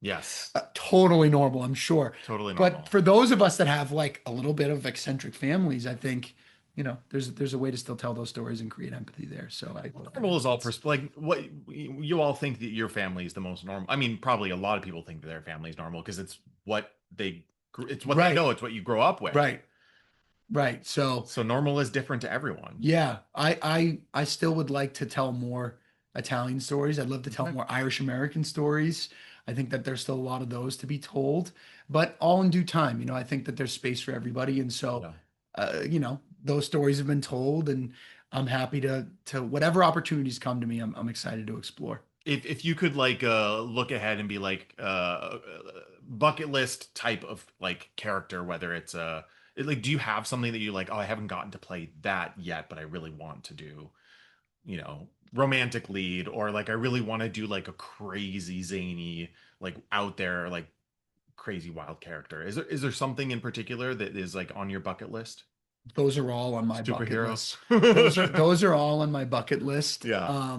Yes. Totally normal, I'm sure. Totally But normal. for those of us that have, like, a little bit of eccentric families, I think, there's a way to still tell those stories and create empathy there. So Normal is all like what you all think that your family is the most normal. I mean, probably a lot of people think that their family is normal because it's what they It's what they Right, know. It's what you grow up with. right, right. So So normal is different to everyone. yeah, I still would like to tell more Italian stories. I'd love to tell Okay. more Irish American stories. I think that there's still a lot of those to be told, but all in due time. I think that there's space for everybody, and so Yeah. those stories have been told, and I'm happy to whatever opportunities come to me, I'm excited to explore. If you could like look ahead and be like bucket list type of like character, whether it's like do you have something that you like, oh, I haven't gotten to play that yet, but I really want to do, romantic lead, or like I really want to do like a crazy zany, like out there, like crazy wild character. Is there something in particular that is like on your bucket list? Those are all on my bucket Superhero? list. Those are all on my bucket list. Yeah.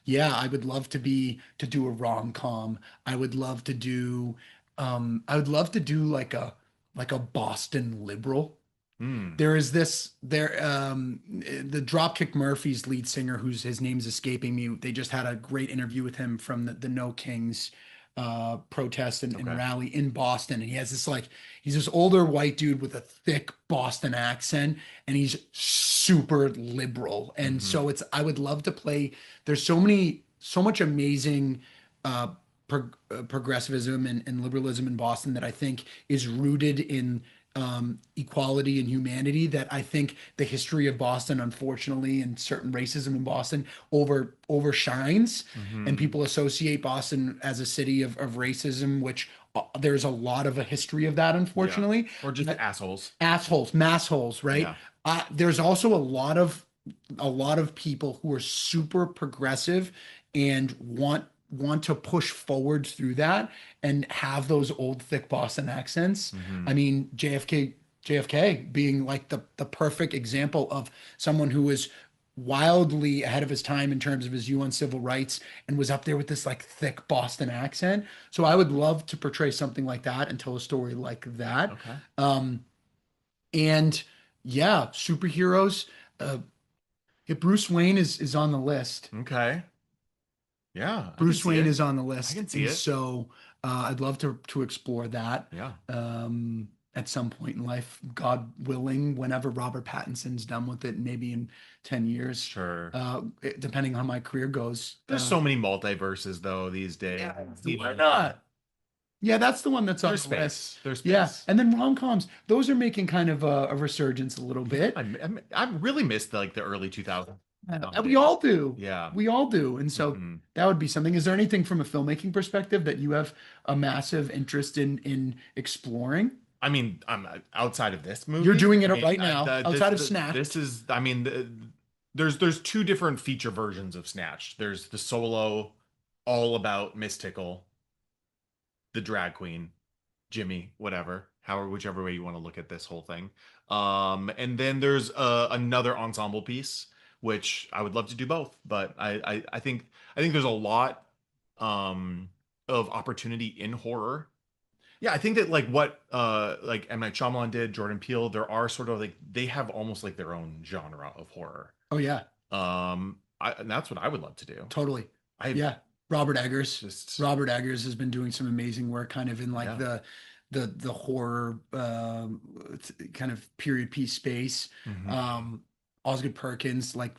Yeah, I would love to do a rom-com. I would love to do I would love to do like a Boston liberal. Hmm. There is this there the Dropkick Murphys lead singer, whose his name's escaping me. They just had a great interview with him from the No Kings protest and Okay. rally in Boston. And he has this like he's this older white dude with a thick Boston accent, and he's super liberal. And Hmm. so it's I would love to play. There's so much amazing uh progressivism and liberalism in Boston that I think is rooted in equality and humanity, that I think the history of Boston, unfortunately, and certain racism in Boston overshines, and Hmm. people associate Boston as a city of racism, which there's a lot of a history of that, Yeah. unfortunately. Or just assholes. Assholes, massholes, right? Yeah. There's also a lot of people who are super progressive and want to push forward through that and have those old thick Boston accents. I Hmm. mean, JFK being like the perfect example of someone who was wildly ahead of his time in terms of his view on civil rights and was up there with this like thick Boston accent. So I would love to portray something like that and tell a story like that. Okay. Um, and yeah, superheroes. Uh, if Bruce Wayne is on the list. Okay. Yeah, I can Bruce see Wayne it. is on the I list, can see and it. so I'd love to explore that Yeah. at some point in life, God willing, whenever Robert Pattinson's done with it, maybe in 10 years, Sure. depending on how my career goes. There's so many multiverses though these days. Yeah, You why know, not? Yeah, that's the one that's on there's the list. space. There's Yeah, space. and then rom-coms, those are making kind of a resurgence a little Yeah, bit. I really missed like the early 2000s We comedy. all do. Yeah. We all do. And so Hmm. that would be something. Is there anything from a filmmaking perspective that you have a massive interest in exploring? I mean, I'm outside of this You're movie. doing I it mean, right now, outside of this Snatched. is. I mean, there's two different feature versions of Snatched. There's the solo, all about Mystical, the drag queen, Jimmy, whatever, however, whichever way you want to look at this whole thing. And then there's another ensemble piece, which I would love to do both, but I think there's a lot of opportunity in horror. Yeah, I think that like what like M. Night Shyamalan did, Jordan Peele, there are sort of like they have almost like their own genre of horror. Oh yeah, And that's what I would love to do. totally. I Yeah. Robert Eggers. just Robert Eggers has been doing some amazing work kind of in like yeah. the horror kind of period piece space. Hmm. Um Osgood Perkins, like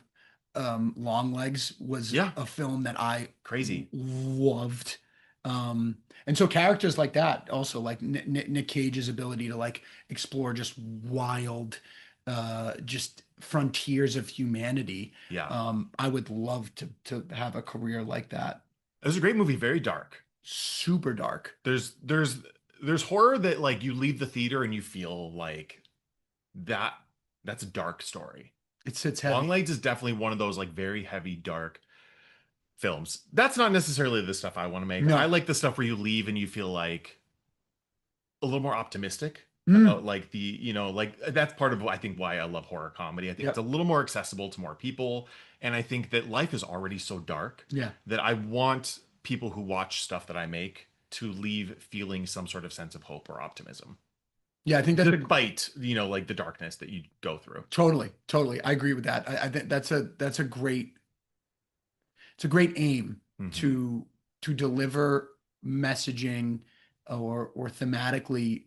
Long Legs was Yeah, a film that I crazy. loved. And so characters like that also like Nick Cage's ability to like explore just wild just frontiers of humanity. Yeah. I would love to have a career like that. It was a great movie, very dark. Super dark. There's horror that like you leave the theater and you feel like that that's a dark story. It sits heavy. Longlegs is definitely one of those like very heavy dark films. That's not necessarily the stuff I want to make. I No. like the stuff where you leave and you feel like a little more optimistic Mm. about like like that's part of I think why I love horror comedy. I think it's a Yep. little more accessible to more people, and I think that life is already so dark Yeah. that I want people who watch stuff that I make to leave feeling some sort of sense of hope or optimism, Yeah, I think that's a despite like the darkness that you go through. totally, totally. I agree with that. I think that's a it's a great aim Hmm. to deliver messaging or thematically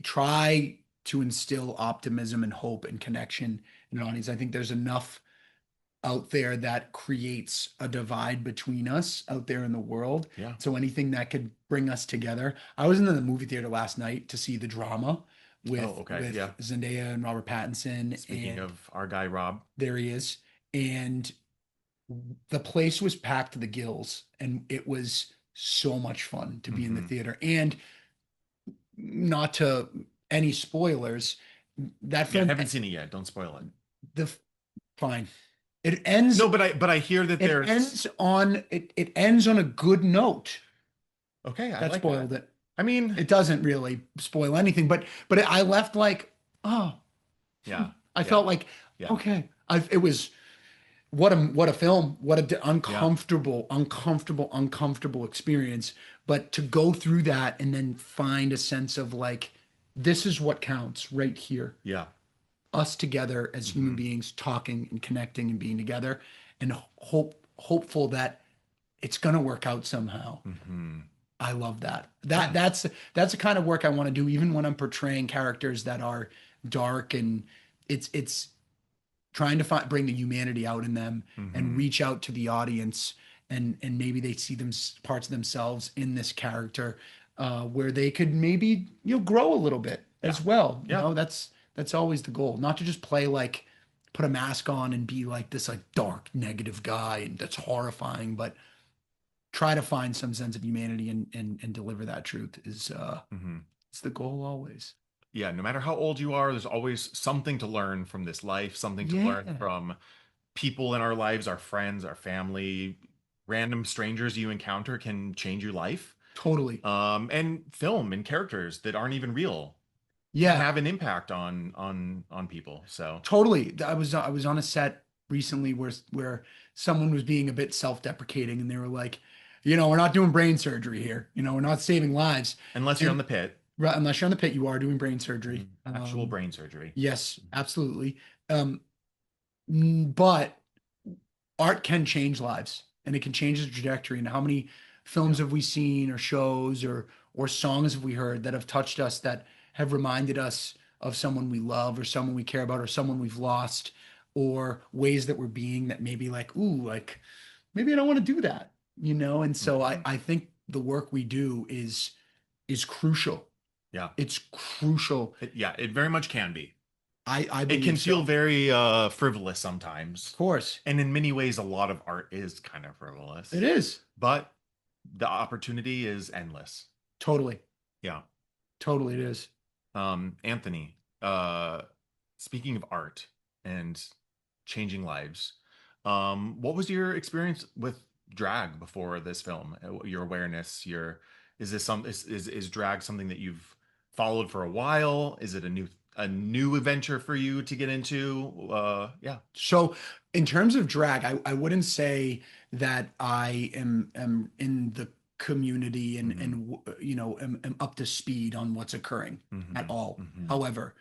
try to instill optimism and hope and connection in an audience. I think there's enough out there that creates a divide between us out there in the world. Yeah. So anything that could bring us together. I was in the movie theater last night to see the drama Oh, with okay. Yeah. Zendaya and Robert Pattinson, Speaking and of our guy Rob. there he is. And the place was packed to the gills, and it was so much fun to be in the Hmm. theater. And not to any spoilers, that Yeah, I film, haven't seen it yet. Don't spoil it. the fine. It ends No, but I hear that it there's ends on it ends on a good note. okay, I That like that. spoiled it. I mean, It doesn't really spoil anything, but I left like, oh, yeah, I yeah, felt like, yeah, okay. It was what a film, what a yeah. uncomfortable experience. But to go through that and then find a sense of like, this is what counts right here. Yeah. Us together as human Hmm. beings talking and connecting and being together, and hopeful that it's gonna work out somehow. Hmm. I love that. Yeah. That's the kind of work I want to do, even when I'm portraying characters that are dark, and it's trying to bring the humanity out in them and Hmm. reach out to the audience, and maybe they see them parts of themselves in this character, where they could maybe grow a little bit Yeah. as well. Yeah. That's always the goal, not to just play like put a mask on and be like this like dark negative guy and that's horrifying, but try to find some sense of humanity and deliver that truth is Hmm. it's the goal always. Yeah. No matter how old you are, there's always something to learn from this life, something to learn Yeah, from people in our lives, our friends, our family, random strangers you encounter can change your life. totally. And film and characters that aren't even real can Yeah, have an impact on people. So totally. I was on a set recently where someone was being a bit self-deprecating, and they were like, we're not doing brain surgery here. We're not saving lives. unless you're on And the pit, right, unless you're on the pit, you are doing brain surgery. actual brain surgery. Yes, absolutely. Um, but art can change lives, and it can change the trajectory. And how many films Yeah. have we seen, or shows, or songs have we heard that have touched us, that have reminded us of someone we love, or someone we care about, or someone we've lost, or ways that we're being that maybe like, ooh, like maybe I don't want to do that, And so I Mhm. I think the work we do is crucial. Yeah. It's crucial. Yeah, it very much can be. I It can believe feel so. very frivolous Of sometimes. course, And in many ways, a lot of art is kind of it frivolous. is. But the opportunity is endless. Totally, Yeah. totally it is. Anthony, speaking of art and changing lives, what was your experience with drag before this film? Your awareness, your is this some is drag something that you've followed for a while? Is it a new adventure for you to get into? Yeah. So, in terms of drag, I wouldn't say that I am in the community and Hmm. am up to speed on what's occurring at Hmm. all. Hmm. However,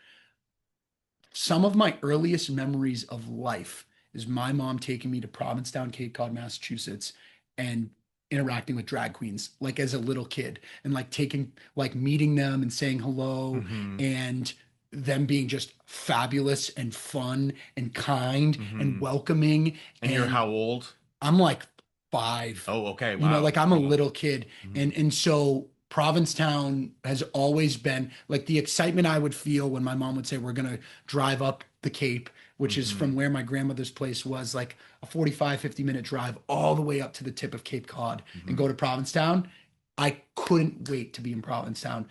some of my earliest memories of life is my mom taking me to Provincetown, Cape Cod, Massachusetts, and interacting with drag queens like as a little kid, and like meeting them and saying hello, Hmm. and them being just fabulous and fun and kind and Hmm. welcoming. And you're And how old? I'm like 5, Oh, okay. Wow. like I'm a Wow. little kid. Mhm. And so Provincetown has always been like the excitement I would feel when my mom would say, we're gonna drive up the Cape, which is Hmm. from where my grandmother's place was, like a 45-50 minute drive all the way up to the tip of Cape Cod and Hmm. go to Provincetown. I couldn't wait to be in Provincetown.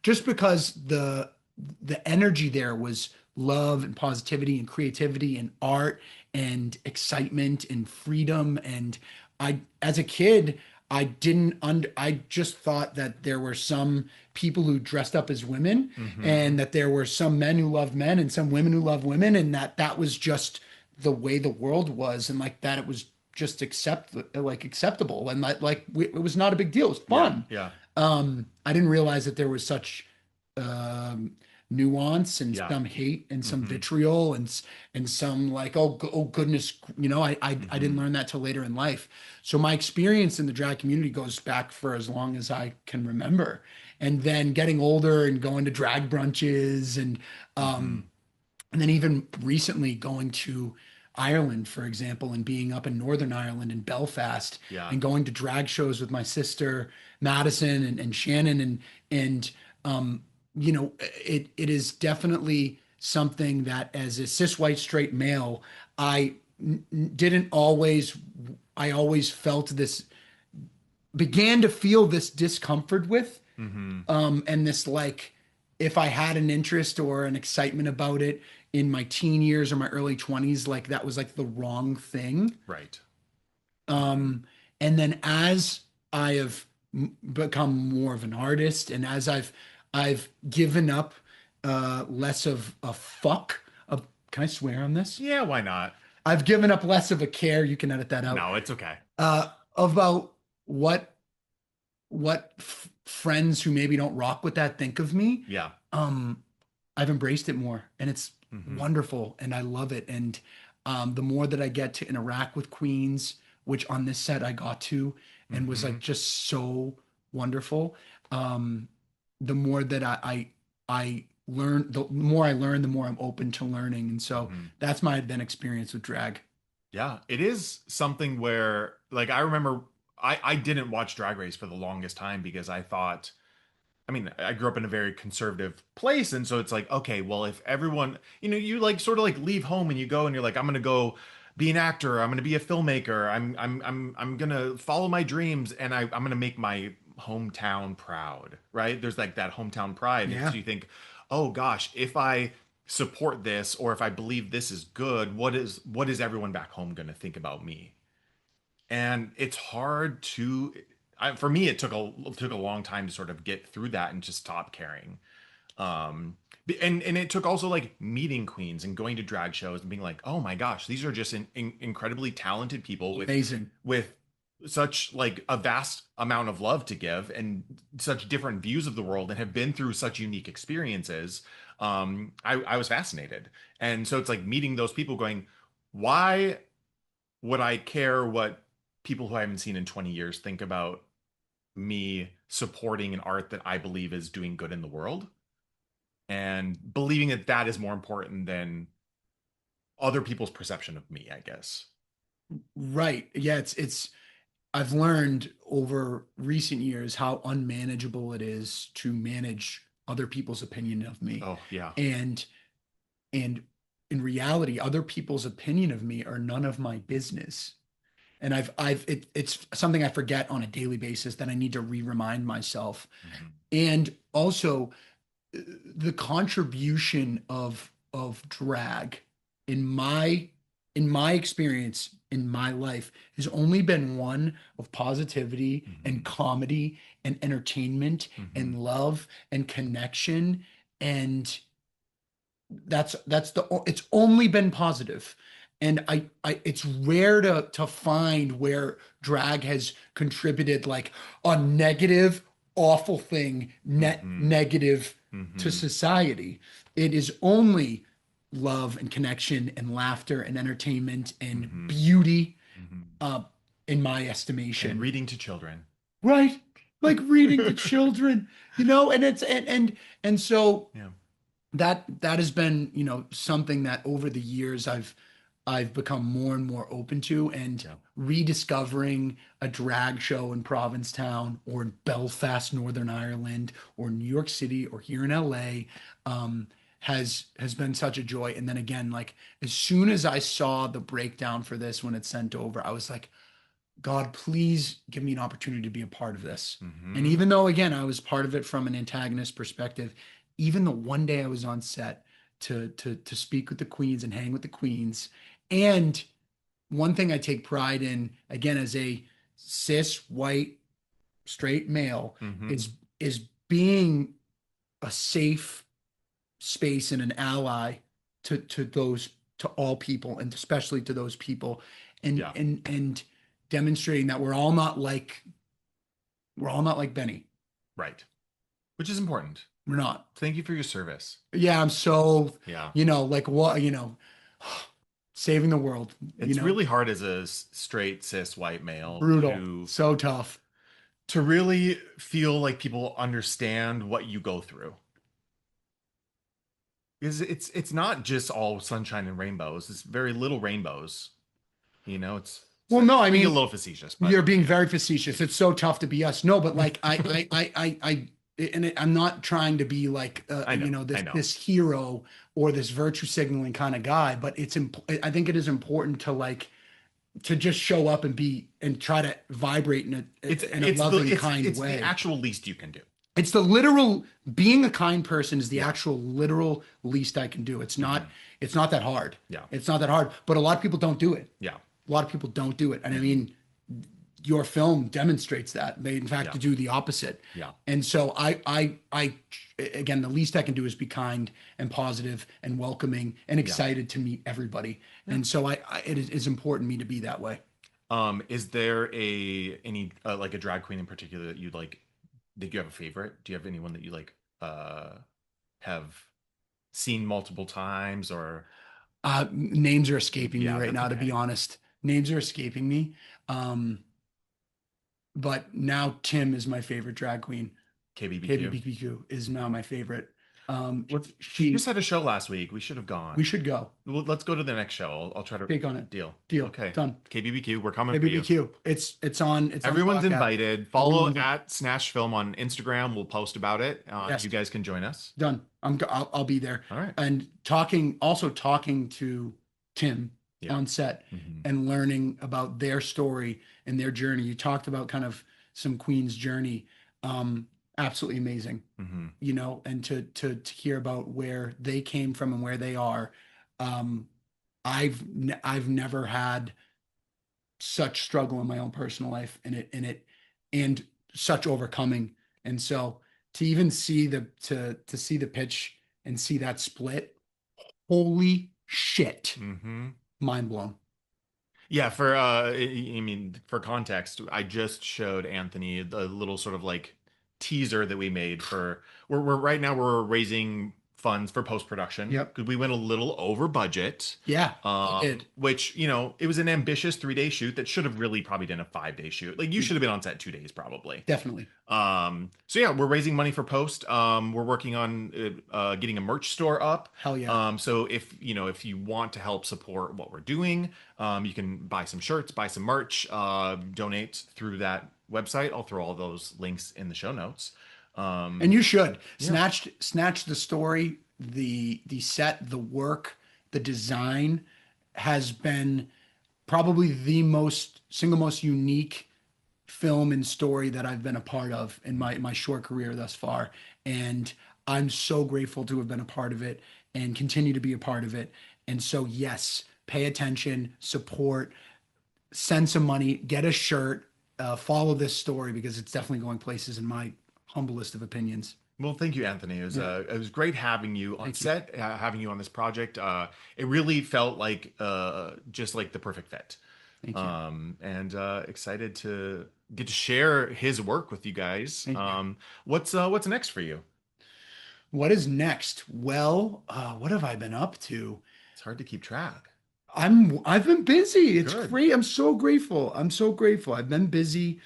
Just because the energy there was love and positivity and creativity and art and excitement and freedom. And as a kid, I just thought that there were some people who dressed up as women, Hmm. and that there were some men who loved men and some women who loved women, and that was just the way the world was, and like that it was just acceptable, and it was not a big deal. It was Yeah. fun. Yeah. I didn't realize that there was such um nuance and Yeah. some hate and some Mm-hmm. vitriol and some like, oh goodness, I didn't Mm-hmm. learn that till later in life. So my experience in the drag community goes back for as long as I can remember. And then getting older and going to drag brunches Mm-hmm. and then even recently going to Ireland, for example, and being up in Northern Ireland in Belfast Yeah. and going to drag shows with my sister Madison and Shannon and um, it is definitely something that as a cis white straight male, I didn't always I always felt this began to feel this discomfort with Mm-hmm. and this like if I had an interest or an excitement about it in my teen years or my early 20s, like that was like the wrong thing. Right. Mm-hmm. Um, and then as I have become more of an artist and as I've given up less of a fuck of can I swear on this? Yeah, why not? I've given up less of a care, you can edit that out, No, it's okay. about what friends who maybe don't rock with that think of me. Yeah. um I've embraced it more and it's Mm-hmm. wonderful and I love it. And the more that I get to interact with queens, which on this set I got to and was Mm-hmm. like just so wonderful, um, the more that I learn, the more I learn, the more I'm open to learning. And so Mm-hmm. that's my then experience with drag. Yeah, it is something where, like, I remember I didn't watch Drag Race for the longest time because I thought, I mean, I grew up in a very conservative place, and so it's like, okay, well, if everyone, you like sort of like leave home and you go and you're like, I'm gonna go be an actor, I'm gonna be a filmmaker, I'm gonna follow my dreams, and I'm gonna make my hometown proud, right? There's like that hometown pride, and so Yeah. you think, oh gosh, if I support this or if I believe this is good, what is everyone back home gonna think about me? And it's hard to for me it took a long time to sort of get through that and just stop caring. And it took also like meeting queens and going to drag shows and being like, oh my gosh, these are just incredibly talented people Amazing. with such like a vast amount of love to give and such different views of the world and have been through such unique experiences. I was fascinated, and so it's like meeting those people going, why would I care what people who I haven't seen in 20 years think about me supporting an art that I believe is doing good in the world, and believing that that is more important than other people's perception of me, I guess. Right. Yeah, it's I've learned over recent years how unmanageable it is to manage other people's opinion of me. Oh, yeah. And and in reality, other people's opinion of me are none of my business. And it's something I forget on a daily basis that I need to re-remind myself. Mhm. And also the contribution of drag in my experience in my life has only been one of positivity and Mhm. comedy and entertainment Mhm. and love and connection. And that's the it's only been positive. And I it's rare to find where drag has contributed like a negative awful thing net Mhm. negative to Mhm. society. It is only love and connection and laughter and entertainment and Mhm. beauty, Mhm. uh in my And estimation. reading to children. Right, like reading to children, and it's and so Yeah. that has been, something that over the years I've become more and more open to. And Yeah. rediscovering a drag show in Provincetown or in Belfast, Northern Ireland, or New York City or here in LA, um, has been such a joy. And then again, like as soon as I saw the breakdown for this when it's sent over, I was like, God, please give me an opportunity to be a part of this. And Mhm. even though, again, I was part of it from an antagonist perspective, even the one day I was on set to speak with the queens and hang with the queens, and one thing I take pride in, again, as a cis white straight male, Mhm. is being a safe space and an ally to those to all people and especially to those people, and Yeah. demonstrating that we're all not like Benny. Right. Which is important. We're not. Thank you for your service. Yeah, I'm so, Yeah. like what, saving the world, It's really hard as a straight cis white male brutal, to so tough. really feel like people understand what you go through. Because it's not just all sunshine and rainbows. It's very little rainbows. Well, no, I being a mean, little facetious, but you're being yeah. very facetious. It's so tough to be us. No, but like I'm not trying to be like I this know. hero or this virtue signaling kind of guy, but I think it is important to to just show up and be and try to vibrate in a loving, kind it's the way. actual least you can do. It's the literal being a kind person is the Yeah. actual literal least I can do. Hmm. It's not that hard. Yeah. It's not that hard, but a lot of people don't do it. Yeah. A lot of people don't do it. And I Hmm. mean, your film demonstrates that. They in fact Yeah. do the opposite. Yeah. And so again, the least I can do is be kind and positive and welcoming and Yeah. excited to meet everybody. Yeah. And so it is important to me to be that way. Is there any like a drag queen in particular that you'd like that you have a favorite? Do you have anyone that you like have seen multiple times or Names are escaping me yeah, right that's now, to be okay. honest. Names are escaping me. Um, but now Tim is my favorite drag queen. KBBQ. KBBQ is now my favorite. She just She had a show last week. We should have We gone. should go. Well, let's go to the next show. I'll try to Take on it. deal. Deal. Okay. Done. KBBQ, we're coming for you. KBBQ. It's on Everyone's Peacock app. invited. Follow Everyone's in. at Snatched Film on Instagram. We'll post about it. Yes. You guys can join us. Done. I'll be there. All right. And also talking to Tim Yeah. on set Hmm. and learning about their story and their journey. You talked about kind of some Queen's journey. Absolutely amazing, Hmm. and to hear about where they came from and where they are. Um, I've never had such struggle in my own personal life and such overcoming. And so to even see to see the pitch and see that split, holy shit, Hmm. mind blown. Yeah, for I mean, for context, I just showed Anthony the little sort of like teaser that we made for we're right now we're raising funds for post-production Yep. because we went a little over budget. Yeah, it did. Which, it was an ambitious 3-day shoot that should have really probably done a 5-day shoot. Like you should have been on set 2 days probably. Definitely. So yeah, we're raising money for post. We're working on getting a merch store up. Hell yeah. So if you want to help support what we're doing, you can buy some shirts, buy some merch, donate through that website. I'll throw all those links in the show notes. And you should. Yeah. Snatch the story, the set, the work, the design has been probably the single most unique film and story that I've been a part of in my short career thus far. And I'm so grateful to have been a part of it and continue to be a part of it. And so, yes, pay attention, support, send some money, get a shirt, follow this story because it's definitely going places in my humblest of opinions. Well, thank you, Anthony. Yeah, It was great having you on thank you. set, having you on this project. It really felt like just like the perfect fit. Thank you. And excited to get to share his work with you guys. Thank you. What's next for you? What is next? Well, what have I been up to? It's hard to keep track. I've been busy. It's Good. great. I'm so grateful. I'm so grateful. I've been busy.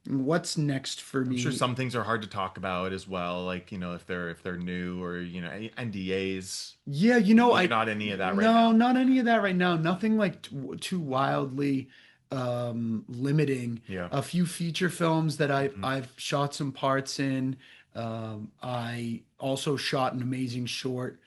What's next for I'm sure me? some things are hard to talk about as well, like if they're new or any NDAs. Yeah, Maybe I not any of that right no, now. not any of that right now. Nothing like too wildly limiting. Yeah. A few feature films that Mhm. I've shot some parts in. I also shot an amazing short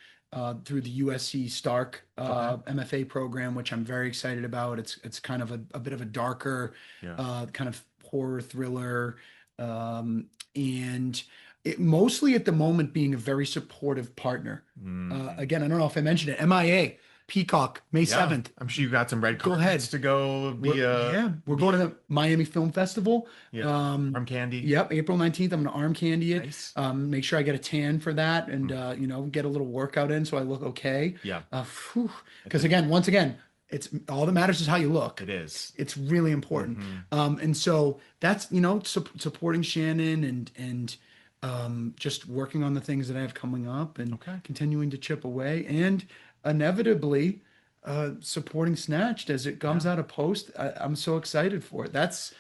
through the USC Stark Okay. MFA program, which I'm very excited about. It's kind of a bit of a darker Yeah. kind of horror thriller, and it mostly at the moment being a very supportive partner. Mm. Again, I don't know if I mentioned it. MIA, Peacock, May Yeah. 7th. I'm sure you got some red Go ahead. carpets to go We're going to the Miami Film Festival. yeah. Arm candy. Yep, April 19th. I'm going to arm candy it. Nice. Make sure I get a tan for that and, Mm. get a little workout in so I look okay. Yeah. Because again, once again, it's all that matters is how you look. It is. It's really important. Mhm. And so that's, supporting Shannon and just working on the things that I have coming up and Okay. continuing to chip away and inevitably supporting Snatched as it Yeah. comes out of post. I'm so excited for it. That's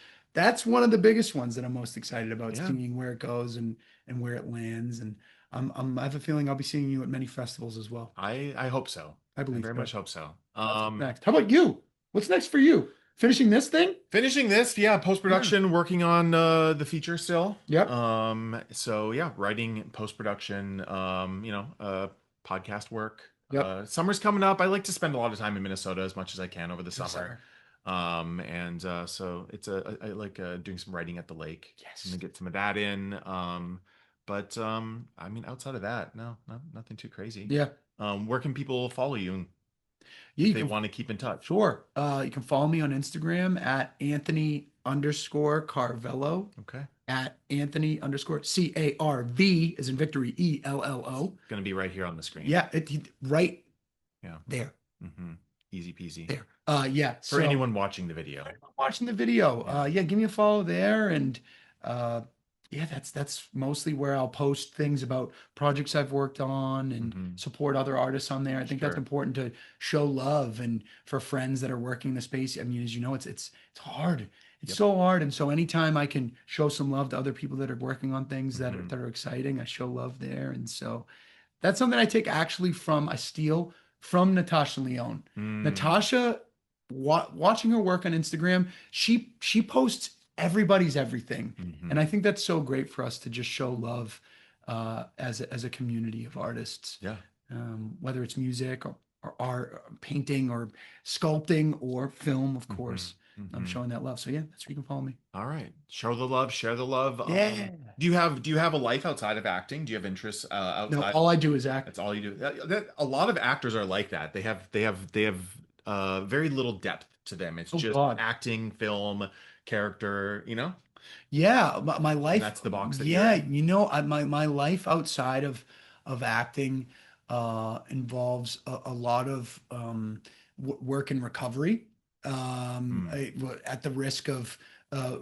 one of the biggest ones that I'm most excited about, Yeah. seeing where it goes and where it lands. And I have a feeling I'll be seeing you at many festivals as well. I hope so. I I believe very so. much hope so. That's what's next. How about you? What's next for you? Finishing this thing? Finishing this, yeah, Yeah. post-production, working on the feature still. Yep. So yeah, writing, post-production, podcast work. Yep. Summer's coming up. I like to spend a lot of time in Minnesota as much as I can over the For the summer. summer. And so I like doing some writing at the lake. I'm gonna Yes. get some of that in. But I mean, outside of that, no, nothing too crazy. Yeah. Where can people follow you Yeah, if you they can. want to keep in touch? Sure. You can follow me on Instagram at Anthony underscore Carvello, Okay. at Anthony underscore CARV as in Victory ELLO. Gonna be right here on the screen. Yeah, right Yeah. there. Hmm. Easy peasy. There. Yeah. For So anyone watching the video. watching the video, Yeah. yeah, give me a follow there, and uh, yeah, that's mostly where I'll post things about projects I've worked on and Hmm. support other artists on there. I think that's Sure. important to show love and for friends that are working the space. I mean, as you know, it's hard. It's Yep. so hard, and so anytime I can show some love to other people that are working on things Hmm. that are exciting, I show love there, and so that's something I take actually from I steal from Natasha Leone. Mm. Natasha, watching her work on Instagram, she posts everybody's everything, and Hmm. I think that's so great for us to just show love as a community of artists, Yeah. whether it's music or art, or painting or sculpting or film, of Hmm. course. I'm Hmm. showing that love. So yeah, that's where you can follow me. All right. Show the love, share the love. Yeah. Do you have a life outside of acting? Do you have interests No, outside? all I do is act. That's all you do. A lot of actors are like that. They have very little depth to them. It's Oh just God. acting, film, character, Yeah, my and life. that's the box that you're Yeah, in. my life outside of acting involves a lot of work and recovery. Hmm. At the risk of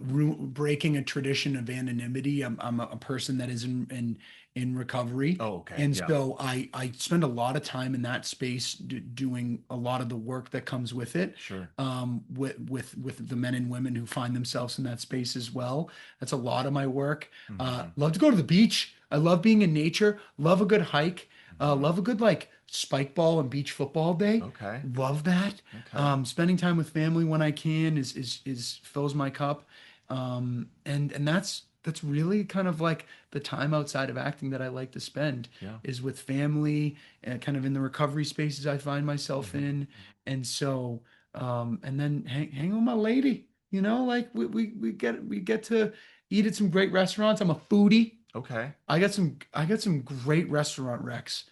breaking a tradition of anonymity, I'm a person that is in recovery, Oh, okay. and Yeah. so I spend a lot of time in that space doing a lot of the work that comes with it, Sure. with the men and women who find themselves in that space as well. That's a lot of my work. Hmm. Love to go to the beach. I love being in nature. Love a good hike. Hmm. Love a good like spike ball and beach football day. Okay. Love that. Okay. Spending time with family when I can is fills my cup. And that's really kind of like the time outside of acting that I like to spend Yeah. is with family and kind of in the recovery spaces I find myself Hmm. in. And so, and then hang with my lady, like we get to eat at some great restaurants. I'm a foodie. Okay. I got some great restaurant recs.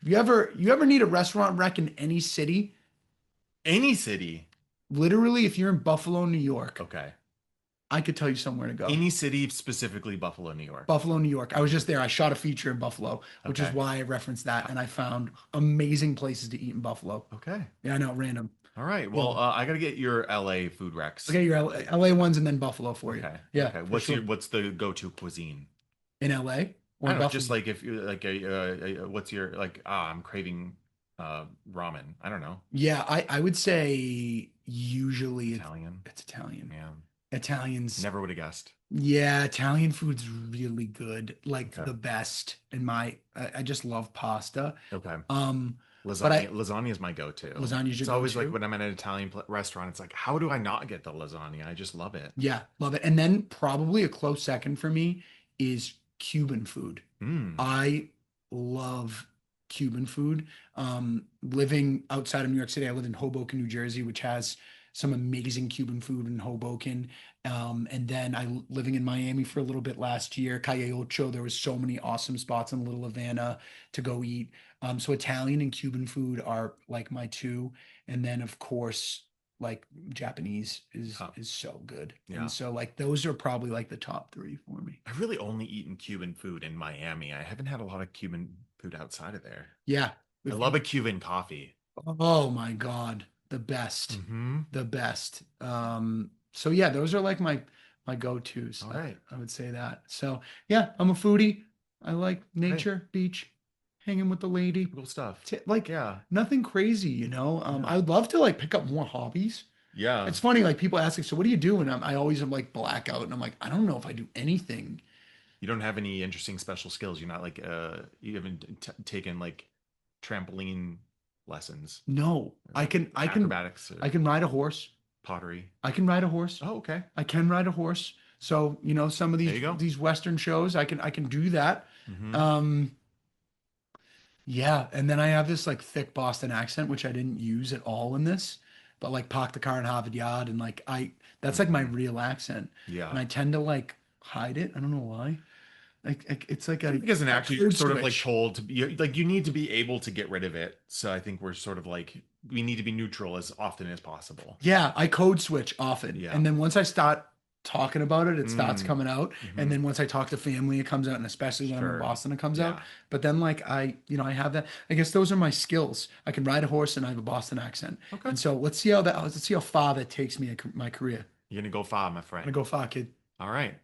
If you ever need a restaurant rec in any city, Any city. literally if you're in Buffalo, New York, Okay. I could tell you somewhere to go. Any city, specifically Buffalo, New York. Buffalo, New York. I was just there. I shot a feature in Buffalo, which is Okay. why I referenced that, and I found amazing places to eat in Buffalo. Okay. Yeah, I know, random. All right. Well, Cool. I gotta get your LA food I'll recs. get your LA ones and then Buffalo for you. Okay. Yeah, Okay. for What's sure. your what's the go-to cuisine? In LA or I in don't know, just Buffalo? like if you like what's your like I'm craving ramen. I don't know. Yeah, I would say usually Italian. it's Italian. Yeah. Italians. Never would have guessed. Yeah, Italian food's really good. Like Okay. the best in I just love pasta. Okay. Um, but Lasagna is my go-to. lasagna's your It's always like go-to. when I'm at an Italian restaurant, it's like, how do I not get the lasagna? I just love it. Yeah, love it. And then probably a close second for me is Cuban food. Mm. I love Cuban food. Living outside of New York City, I live in Hoboken, New Jersey, which has some amazing Cuban food in Hoboken. And then living in Miami for a little bit last year, Calle Ocho, there was so many awesome spots in Little Havana to go eat. So Italian and Cuban food are like my two. And then of course, like Japanese Yeah. is so good. And Yeah. so like those are probably like the top three for me. I've really only eaten Cuban food in Miami. I haven't had a lot of Cuban food outside of there. Yeah. I If love you, a Cuban coffee. oh my God, the best, Hmm. the best. So yeah, those are like my go-tos. All right. I would say that. So yeah, I'm a foodie. I like Okay. nature, beach, hanging with the lady. Cool stuff. Like Yeah. nothing crazy, you know. Yeah. I would love to like pick up more hobbies. Yeah. It's funny, like people ask me, so what do you do? And I always am like blackout, and I'm like, I don't know if I do anything. You don't have any interesting special skills. You're not like you haven't taken like trampoline lessons No, or like acrobatics or I can ride a horse. pottery. I can ride a horse. Oh, okay. I can ride a horse. So, you know, some of There you go. these Western shows, I can do that. Mm-hmm. Um, yeah, and then I have this like thick Boston accent, which I didn't use at all in this, but like park the car in Harvard Yard, and like that's like my Mm-hmm. real accent, and Yeah. I tend to like hide it. I don't know why. It's like I think as an a actor, you're code sort of like switch. told to be like you need to be able to get rid of it. So I think we're sort of like we need to be neutral as often as possible. Yeah, I code switch often. Yeah. And then once I start talking about it, it starts Mm. coming out. And Hmm. then once I talk to family, it comes out. And especially when I'm in Sure. Boston, it comes out. Yeah. But then like you know, I have that. I guess those are my skills. I can ride a horse and I have a Boston accent. Okay. And so let's see how far that takes me in my career. You're gonna go far, my I'm gonna friend. go far, kid. All right.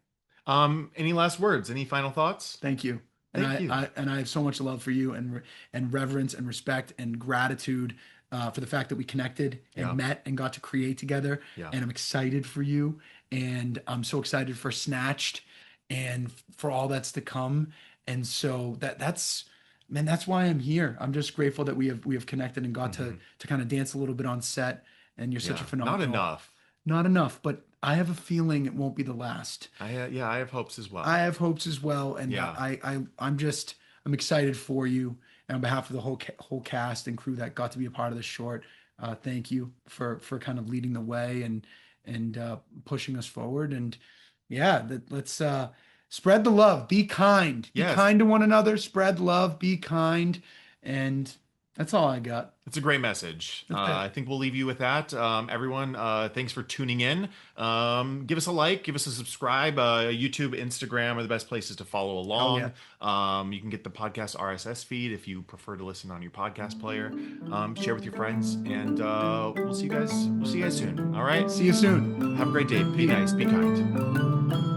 Any last words? Any final thoughts? Thank you. And Thank you. I have so much love for you and reverence and respect and gratitude for the fact that we connected and Yeah. met and got to create together. Yeah. And I'm excited for you, and I'm so excited for Snatched and for all that's to come. And so that's man, that's why I'm here. I'm just grateful that we have connected and got Hmm. to kind of dance a little bit on set. And you're such a Yeah. Not phenomenal. enough. Not enough, but I have a feeling it won't be the last. Yeah, I have hopes as I well. have hopes as well, and Yeah. I'm excited for you, and on behalf of the whole cast and crew that got to be a part of the short. Thank you for kind of leading the way and pushing us forward. And yeah, let's spread the love. Be Yes. kind to one another. Spread love. Be kind, and that's all I got. It's a great message. That's I it. think we'll leave you with that. Everyone, thanks for tuning in. Give us a like, give us a subscribe. YouTube, Instagram are the best places to follow Hell yeah. along. You can get the podcast RSS feed if you prefer to listen on your podcast player. Share with your friends, and we'll see you guys. We'll see you guys soon. All right. See you soon. Have a great day. Be nice. Be kind.